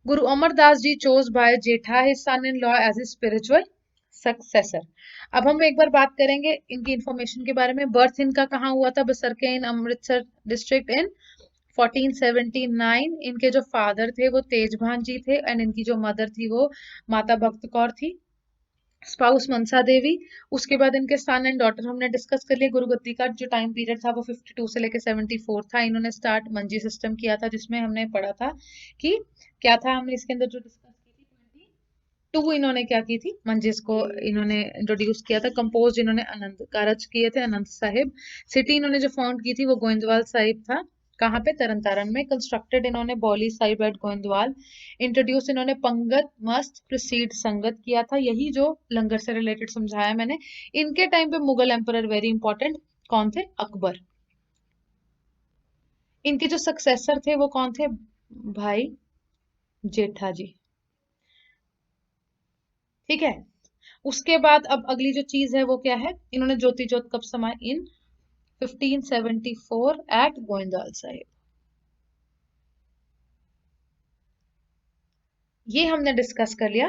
Guru Amar Das Ji chose Bhai Jetha, his son-in-law, as his spiritual successor. अब हम एक बार बात करेंगे इनकी इंफॉर्मेशन के बारे में. बर्थ इनका कहाँ हुआ था? बसरके इन अमृतसर डिस्ट्रिक्ट इन 1479. इनके जो फादर थे वो तेजभान जी थे, एंड इनकी जो मदर थी वो माता भक्त कौर थी, स्पाउस मनसा देवी. उसके बाद इनके सन एंड डॉटर हमने डिस्कस कर लिया. गुरुगद्दी का जो टाइम पीरियड था वो 52 से लेकर 74 था. इन्होंने स्टार्ट मंजी सिस्टम किया था, जिसमें हमने पढ़ा था कि क्या था, हमने इसके अंदर जो डिस्कस की थी 22 इन्होंने क्या की थी, मंजिस को इन्होंने इंट्रोड्यूस किया था. कंपोज इन्होंने आनंद कारज किए थे, आनंद साहिब. सिटी इन्होंने जो फाउंड की थी वो गोइंदवाल साहिब था. कहाँ पे? तरन तारण में. कंस्ट्रक्टेड इन्होंने बौली साहिब एट गोइंदवाल. इंट्रोड्यूस इन्होंने पंगत मस्ट प्रिसीड संगत किया था. यही जो लंगर से रिलेटेड समझाया मैंने. इनके टाइम पे मुगल एम्परर वेरी इंपॉर्टेंट कौन थे? अकबर. इनके जो सक्सेसर थे वो कौन थे? भाई जेठा जी. ठीक है, उसके बाद अब अगली जो चीज है वो क्या है, इन्होंने ज्योति ज्योत कब समाए? इन 1574 एट गोइंदवाल साहिब. ये हमने डिस्कस कर लिया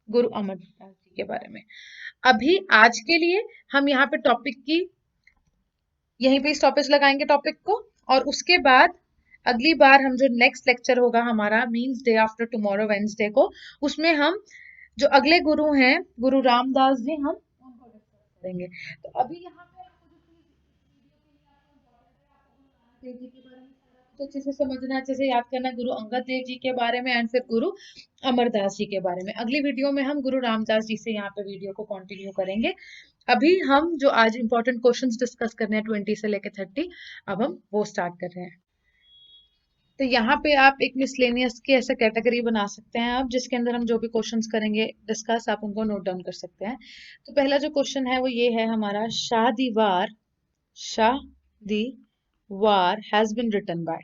गुरु अमरदास जी के बारे में. अभी आज के लिए हम यहाँ पे टॉपिक की यहीं पे स्टॉपेज लगाएंगे टॉपिक को, और उसके बाद अगली बार हम जो नेक्स्ट लेक्चर होगा हमारा means day after tomorrow Wednesday को, उसमें हम जो अगले गुरु हैं गुरु रामदास जी, हम उनको डिस्कस करेंगे. तो अभी यहाँ पे आपको जो चीज वीडियो के लिए आपको इम्पोर्टेंट है, आपको गुरु नानक देव जी के बारे में आपको अच्छे से समझना, अच्छे से याद करना गुरु अंगद देव जी के बारे में एंड फिर गुरु अमरदास जी के बारे में। अगली वीडियो में हम गुरु रामदास जी से यहाँ पे वीडियो को कंटिन्यू करेंगे। अभी हम जो आज इंपॉर्टेंट क्वेश्चंस डिस्कस करने हैं 20 से लेकर 30, अब हम वो स्टार्ट कर रहे हैं। तो यहाँ पे आप एक मिसलेनियस की ऐसा कैटेगरी बना सकते हैं आप, जिसके अंदर हम जो भी क्वेश्चंस करेंगे डिस्कस, आप उनको नोट डाउन कर सकते हैं। तो पहला जो क्वेश्चन है वो ये है हमारा, शादीवार हैज बिन रिटन बाय।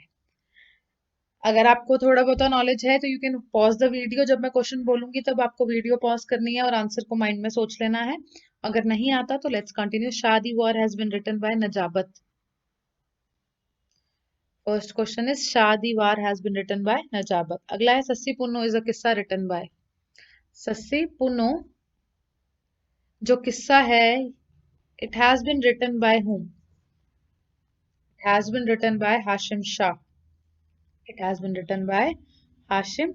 अगर आपको थोड़ा बहुत नॉलेज है तो you can pause the video, जब मैं क्वेश्चन बोलूंगी तब आपको वीडियो पॉज करनी है और आंसर को माइंड में सोच लेना है। अगर नहीं आता तो let's continue. Shadiwar has been written by Najabat. First question is Shadiwar has been written by Najabat. अगला है सस्सी पुन्नो इज अ किस्सा रिटन बाय। सस्सी पुन्नो जो किस्सा है, it has been written by whom? It has been written by Hashim Shah. It has been written by Hashim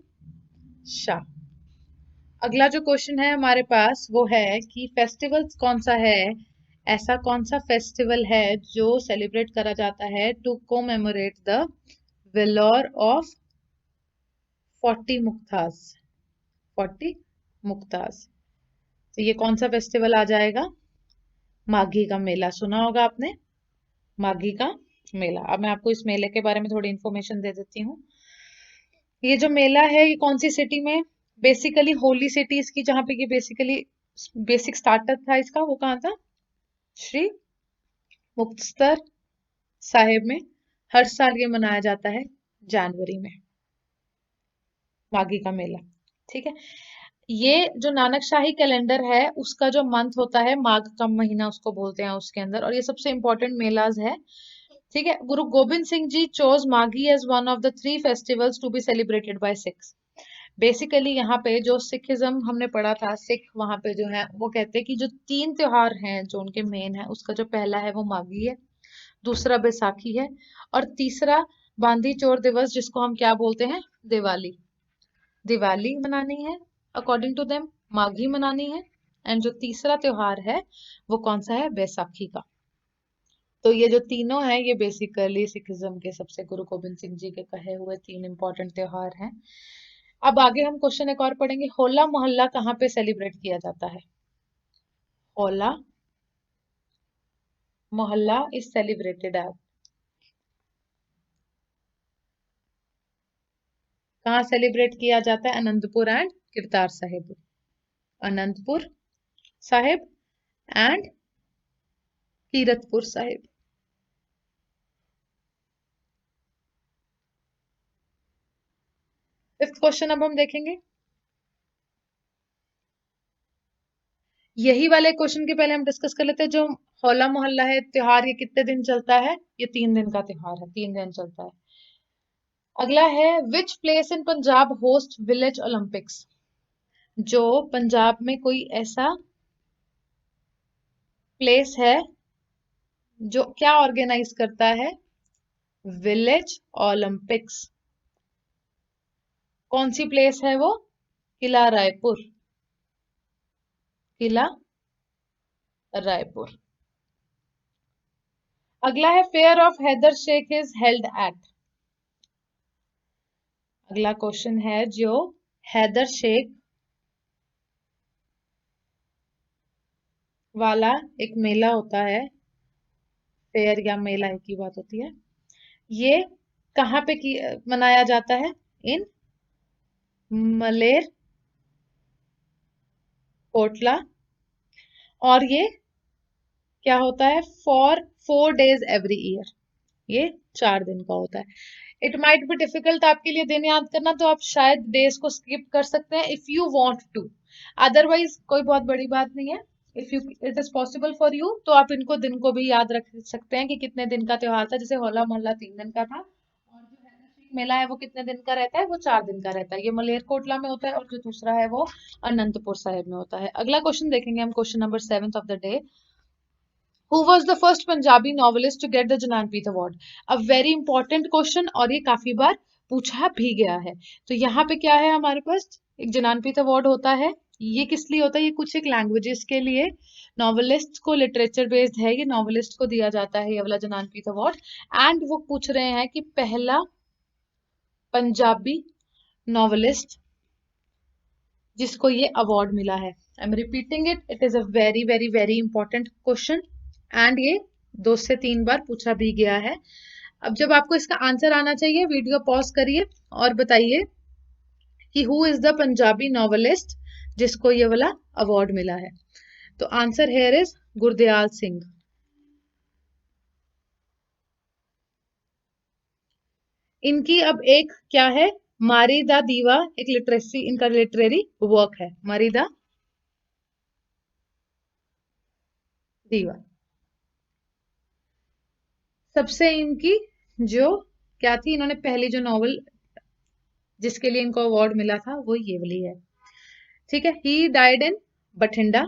Shah. अगला जो question है हमारे पास वो है कि फेस्टिवल कौन सा है, ऐसा कौन सा फेस्टिवल है जो सेलिब्रेट करा जाता है to commemorate the valour of 40 Muktas. 40 Muktas. तो ये कौन सा फेस्टिवल आ जाएगा? माघी का मेला। सुना होगा आपने, माघी का मेला। अब मैं आपको इस मेले के बारे में थोड़ी इंफॉर्मेशन दे देती हूँ। ये जो मेला है ये कौन सी सिटी में, बेसिकली होली सिटी इसकी, जहां पे ये बेसिकली बेसिक स्टार्टअप था इसका, वो कहाँ था? श्री मुक्तसर साहिब में। हर साल ये मनाया जाता है जनवरी में, माघी का मेला। ठीक है। ये जो नानक शाही कैलेंडर है उसका जो मंथ होता है, माघ का महीना उसको बोलते हैं उसके अंदर, और ये सबसे इंपॉर्टेंट मेलाज है। ठीक है। Guru Gobind Singh ji chose Maghi as one of the 3 festivals to be celebrated by Sikhs. Basically यहाँ पे जो सिखिज्म हमने पढ़ा था, सिख वहां पे जो है वो कहते हैं कि जो 3 त्योहार हैं जो उनके मेन है, उसका जो पहला है वो माघी है, दूसरा बैसाखी है, और तीसरा बांदी चोर दिवस, जिसको हम क्या बोलते हैं? दिवाली। दिवाली मनानी है अकॉर्डिंग टू देम, माघी मनानी है, एंड जो तीसरा त्योहार है वो कौन सा है? बैसाखी का। तो ये जो तीनों है ये बेसिकली सिखिज्म के सबसे गुरु गोबिंद सिंह जी के कहे हुए 3 इंपॉर्टेंट त्योहार हैं। अब आगे हम क्वेश्चन एक और पढ़ेंगे, होला मोहल्ला कहाँ पे सेलिब्रेट किया जाता है? होला मोहल्ला इज सेलिब्रेटेड एट, कहाँ सेलिब्रेट किया जाता है? Anantapur and Kirtar Sahib. Anantapur Sahib and Kiratpur Sahib. Fifth question अब हम देखेंगे। यही वाले क्वेश्चन के पहले हम डिस्कस कर लेते हैं। जो होला मोहल्ला है त्योहार, ये कितने दिन चलता है? ये 3 दिन का त्योहार है, 3 दिन चलता है। अगला है which place in Punjab host village Olympics. जो पंजाब में कोई ऐसा प्लेस है जो क्या ऑर्गेनाइज करता है? Village Olympics. कौन सी प्लेस है वो? किला रायपुर। किला रायपुर। अगला है fair of Haider Sheikh is held at. अगला क्वेश्चन है जो हैदर शेख वाला एक मेला होता है, फेयर या मेला एक ही बात होती है, ये कहाँ पे मनाया जाता है? इन मलेर कोटला। और ये क्या होता है? For 4 days every year. ये 4 दिन का होता है। इट माइट बी डिफिकल्ट आपके लिए दिन याद करना, तो आप शायद डेज को स्किप कर सकते हैं if you want to, otherwise कोई बहुत बड़ी बात नहीं है। If you it is possible for you तो आप इनको दिन को भी याद रख सकते हैं कि कितने दिन का त्योहार था। जैसे होला मोहल्ला 3 दिन का था, और जो हैदर मेला है वो कितने दिन का रहता है? वो 4 दिन का रहता है। ये मलेरकोटला में होता है, और जो दूसरा है वो अनंतपुर साहिब में होता है। अगला क्वेश्चन देखेंगे हम, question number 7 of the day. Who was the first Punjabi novelist to get the Jnanpith Award? A very important question, और ये काफी बार पूछा भी गया है। तो यहाँ पे क्या है हमारे पास? एक ज्ञानपीठ अवार्ड होता है ये किस लिए होता है? ये कुछ एक लैंग्वेजेस के लिए, नॉवेलिस्ट को, लिटरेचर बेस्ड है ये, नॉवेलिस्ट को दिया जाता है ये वाला ज्ञानपीठ अवार्ड। एंड वो पूछ रहे हैं कि पहला पंजाबी नॉवेलिस्ट जिसको ये अवार्ड मिला है। I am repeating it, it is a very very very important question and ये 2 से 3 बार पूछा भी गया है। अब जब आपको इसका आंसर आना चाहिए, वीडियो पॉज करिए और बताइए कि who is the Punjabi novelist जिसको ये वाला अवार्ड मिला है। तो answer here is Gurdayal Singh. इनकी अब एक क्या है, मारी दा दीवा, एक लिटरेसी, इनका लिटरेरी वर्क है, मारी दा दीवा। सबसे इनकी जो क्या थी, इन्होंने पहली जो नॉवल जिसके लिए इनको अवार्ड मिला था वो ये वाली है। ठीक है, he died in Bathinda.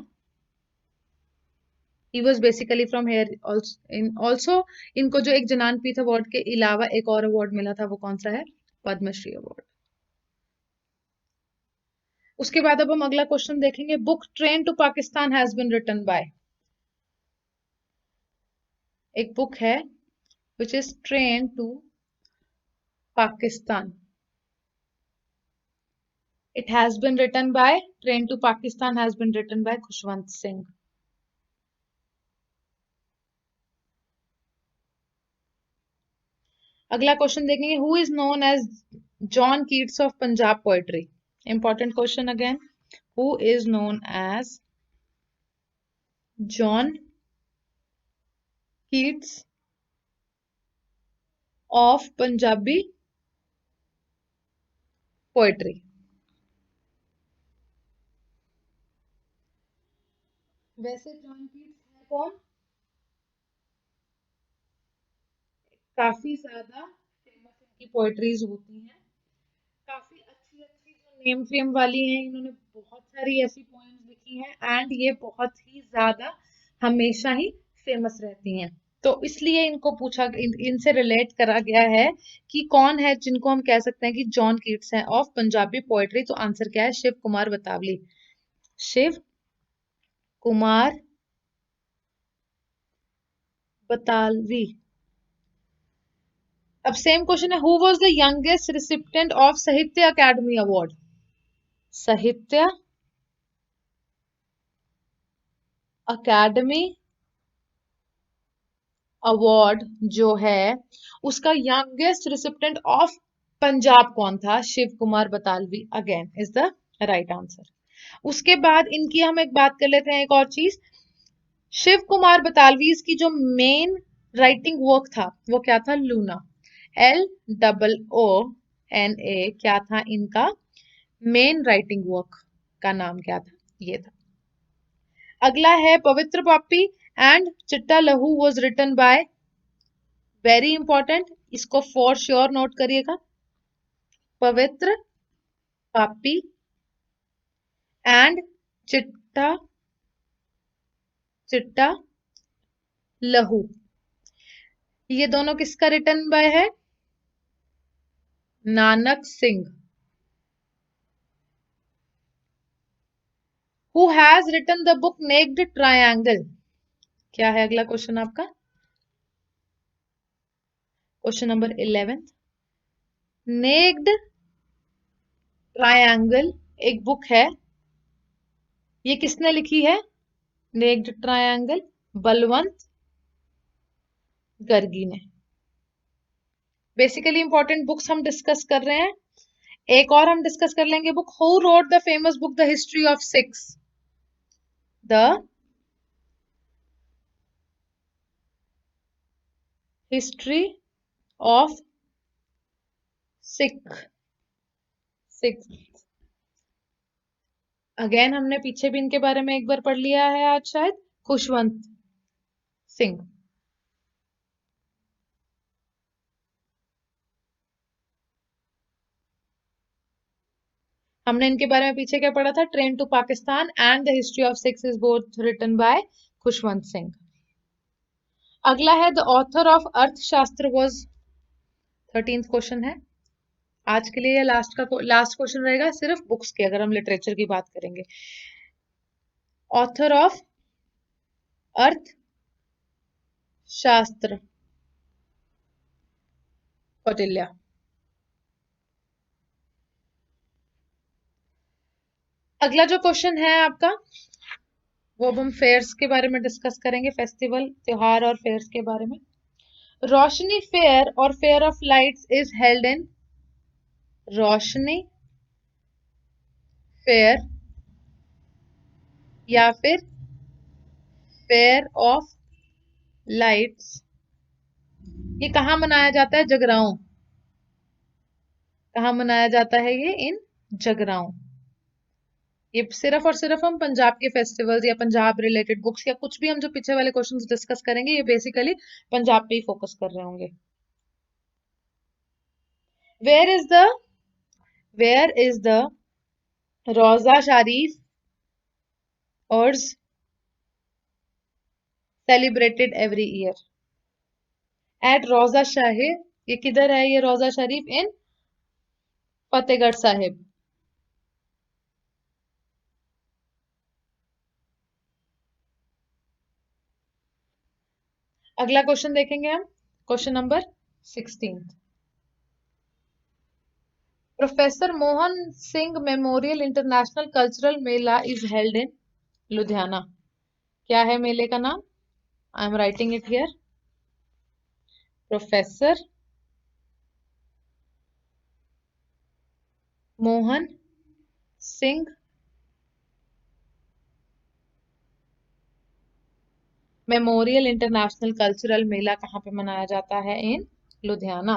He was basically from here also. इनको जो एक ज्ञानपीठ अवार्ड के अलावा एक और अवार्ड मिला था वो कौन सा है? पद्मश्री अवार्ड। उसके बाद अब हम अगला क्वेश्चन देखेंगे। Book train to Pakistan has been written by. एक बुक है which is train to Pakistan, it has been written by, Train to Pakistan has been written by Khushwant Singh. अगला क्वेश्चन देखेंगे, who is known as John Keats of Punjab poetry. Important question again, who is known as John Keats of Punjabi poetry. वैसे John Keats है कौन? काफी ज्यादा famous इनकी poetries होती हैं, काफी अच्छी अच्छी जो नेम फेम वाली हैं, इन्होंने बहुत सारी ऐसी पोएम्स लिखी हैं एंड ये बहुत ही ज्यादा हमेशा ही फेमस रहती हैं। तो इसलिए इनको पूछा, इनसे रिलेट करा गया है कि कौन है जिनको हम कह सकते हैं कि जॉन कीट्स हैं ऑफ पंजाबी पोएट्री। तो आंसर क्या है? शिव कुमार बतावली। शिव कुमार बतालवी। अब सेम क्वेश्चन है, who was the youngest recipient of Sahitya Akademi award. Sahitya Akademi award जो है उसका यंगेस्ट रिसिपिएंट ऑफ पंजाब कौन था? Shiv Kumar Batalvi again is the right answer. उसके बाद इनकी हम एक बात कर लेते हैं, एक और चीज। शिव कुमार बतालवी की जो मेन राइटिंग वर्क था वो क्या था? लूना, LOONA, क्या था इनका मेन राइटिंग वर्क का नाम क्या था? ये था। अगला है पवित्र पापी and Chitta Lahu was written by, very important, इसको फॉर श्योर नोट करिएगा, पवित्र पापी एंड चिट्टा चिट्टा लहू, ये दोनों किसका रिटन बाय है? Nanak Singh. Who has written the book naked triangle. क्या है अगला क्वेश्चन आपका? Question number 11। नेक्ड ट्रायंगल एक बुक है, ये किसने लिखी है? नेक्ड ट्रायंगल बलवंत गर्गी ने। बेसिकली इंपॉर्टेंट बुक्स हम डिस्कस कर रहे हैं। एक और हम डिस्कस कर लेंगे book, who wrote the famous book the history of six. The history of Sikh. Again हमने पीछे भी इनके बारे में एक बार पढ़ लिया है आज शायद, खुशवंत सिंह। हमने इनके बारे में पीछे क्या पढ़ा था? Train to Pakistan and the history of Sikhs is both written by Khushwant Singh. अगला है the author of Arthashastra was, 13th question है, आज के लिए लास्ट क्वेश्चन रहेगा सिर्फ बुक्स के, अगर हम लिटरेचर की बात करेंगे। ऑथर ऑफ अर्थ शास्त्र, कौटिल्य। अगला जो क्वेश्चन है आपका, वो अब हम फेयर्स के बारे में डिस्कस करेंगे, फेस्टिवल, त्योहार और फेयर्स के बारे में। रोशनी फेयर और fair of lights is held in, Roshni fair या फिर फेयर ऑफ लाइट्स, ये कहाँ मनाया जाता है? जगराओं। कहाँ मनाया जाता है ये? इन जगराओं। ये सिर्फ और सिर्फ हम पंजाब के फेस्टिवल्स या पंजाब रिलेटेड बुक्स या कुछ भी हम जो पीछे वाले क्वेश्चंस डिस्कस करेंगे, ये बेसिकली पंजाब पे ही फोकस कर रहे होंगे। Where is the where is the Roza Sharif और सेलिब्रेटेड एवरी ईयर? एट रोजा साहिब, ये किधर है ये रोजा शरीफ? इन फतेहगढ़ साहिब। अगला क्वेश्चन देखेंगे हम, question number 16। Professor Mohan Singh memorial international cultural Mela is held in Ludhiana. क्या है मेले का नाम? I am writing it here. Professor Mohan Singh memorial international cultural Mela कहाँ पे मनाया जाता है? इन लुधियाना।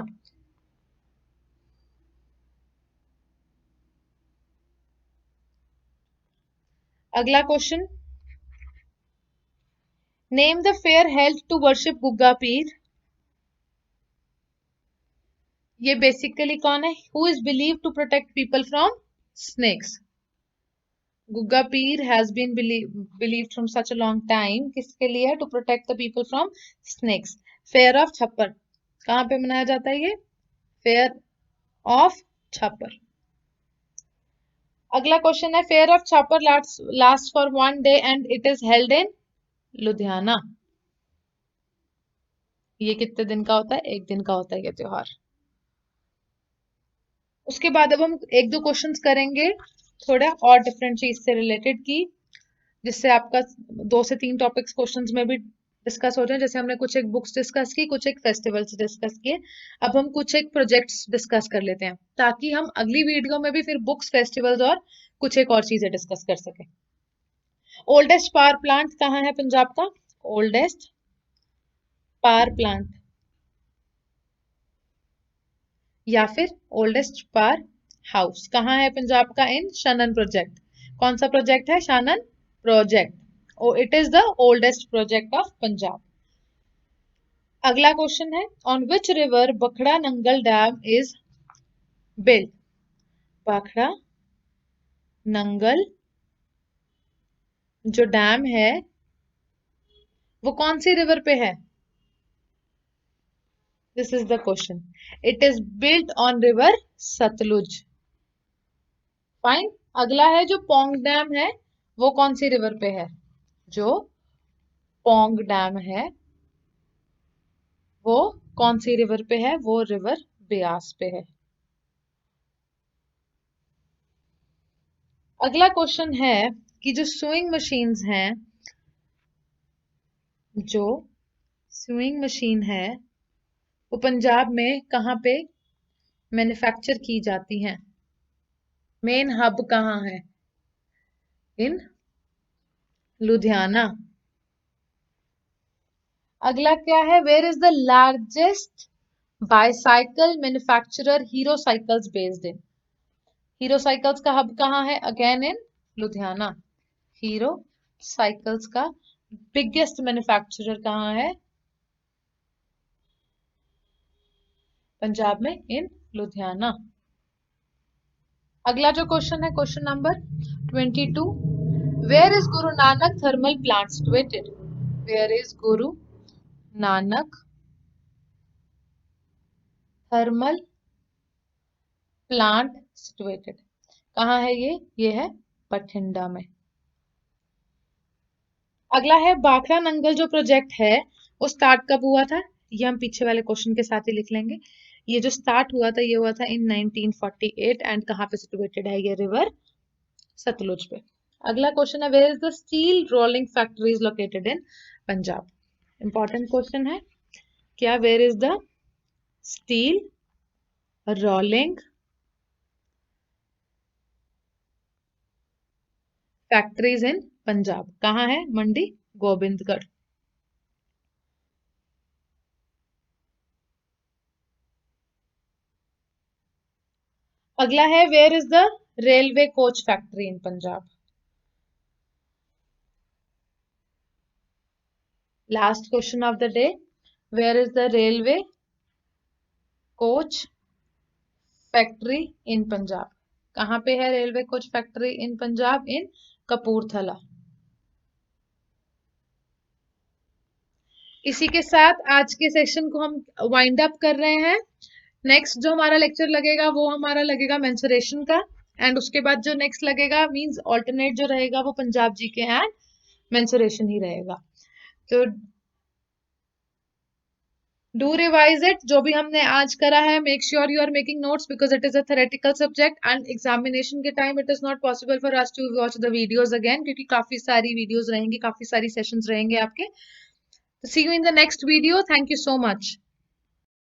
अगला question, name the fair held to worship Gugga Pir. ये बेसिकली कौन है? Who is believe to protect people from snakes? Gugga Pir has been believed from such a long time, किसके लिए? To protect the people from snakes. Fair of Chhapar कहाँ पे मनाया जाता है? ये फेयर ऑफ छप्पर। अगला क्वेश्चन है, फेयर ऑफ छप्पर last for 1 day and it is held in Ludhiana. ये कितने दिन का होता है? एक दिन का होता है ये त्योहार। उसके बाद अब हम एक दो क्वेश्चंस करेंगे थोड़ा और डिफरेंट चीज से रिलेटेड की, जिससे आपका 2 से 3 टॉपिक्स क्वेश्चंस में भी डिस्कस हो जाए। जैसे हमने कुछ एक बुक्स डिस्कस की, कुछ एक फेस्टिवल्स डिस्कस किए, अब हम कुछ एक प्रोजेक्ट्स डिस्कस कर लेते हैं, ताकि हम अगली वीडियो में भी फिर बुक्स, फेस्टिवल्स और कुछ एक और चीजें डिस्कस कर सके। ओल्डेस्ट पावर प्लांट कहाँ है पंजाब का? ओल्डेस्ट पावर प्लांट या फिर ओल्डेस्ट पावर हाउस कहाँ है पंजाब का? In Shanan project. कौन सा प्रोजेक्ट है? Shanan project. It is the oldest project of Punjab. अगला क्वेश्चन है, ऑन विच रिवर बखड़ा नंगल डैम इज बिल्ट। बखड़ा नंगल जो डैम है वो कौन सी रिवर पे है? This is the question. It is built on river Sutlej. Fine. अगला है, जो पोंग डैम है वो कौन सी रिवर पे है? जो पोंग डैम है वो कौन सी रिवर पे है? वो रिवर ब्यास पे है। अगला क्वेश्चन है कि जो स्विंग मशीन्स हैं, जो स्विंग मशीन है वो पंजाब में कहाँ पे मैन्युफैक्चर की जाती हैं? मेन हब कहाँ है? इन लुधियाना। अगला क्या है, where is the largest bicycle manufacturer Hero Cycles based in. Hero Cycles का हब कहाँ है? Again in Ludhiana. हीरो साइकिल्स का बिगेस्ट मैन्युफैक्चरर कहाँ है? पंजाब में, इन लुधियाना। अगला जो क्वेश्चन है, question number 22, where is Guru Nanak thermal plant situated. Where is Guru Nanak thermal plant situated. कहाँ है ये है बठिंडा में। अगला है भाखड़ा नंगल जो प्रोजेक्ट है वो स्टार्ट कब हुआ था, ये हम पीछे वाले क्वेश्चन के साथ ही लिख लेंगे। ये जो स्टार्ट हुआ था ये हुआ था इन 1948 एंड कहाँ पे सिचुएटेड है ये रिवर सतलुज पे। अगला क्वेश्चन है where is the steel rolling factory is located in Punjab. Important question है क्या, where is the steel rolling factories in Punjab, कहाँ है, मंडी गोबिंदगढ़। अगला है where is the railway coach factory in Punjab. Last question of the day, where is the railway coach factory in Punjab, कहाँ पे है railway coach factory in Punjab, in Kapurthala. इसी के साथ आज के सेशन को हम वाइंड अप कर रहे हैं। नेक्स्ट जो हमारा लेक्चर लगेगा वो हमारा लगेगा मेंसुरेशन का, एंड उसके बाद जो नेक्स्ट लगेगा मींस ऑल्टरनेट जो रहेगा वो पंजाब जीके एंड मेंसुरेशन ही रहेगा। तो डू रिवाइज इट, जो भी हमने आज करा है make sure you are making notes because it is a theoretical subject and examination के time it is not possible for us to watch the videos again, क्योंकि काफी सारी वीडियोस रहेंगी, काफी सारी सेशंस रहेंगे आपके। See you in the next video, thank you so much.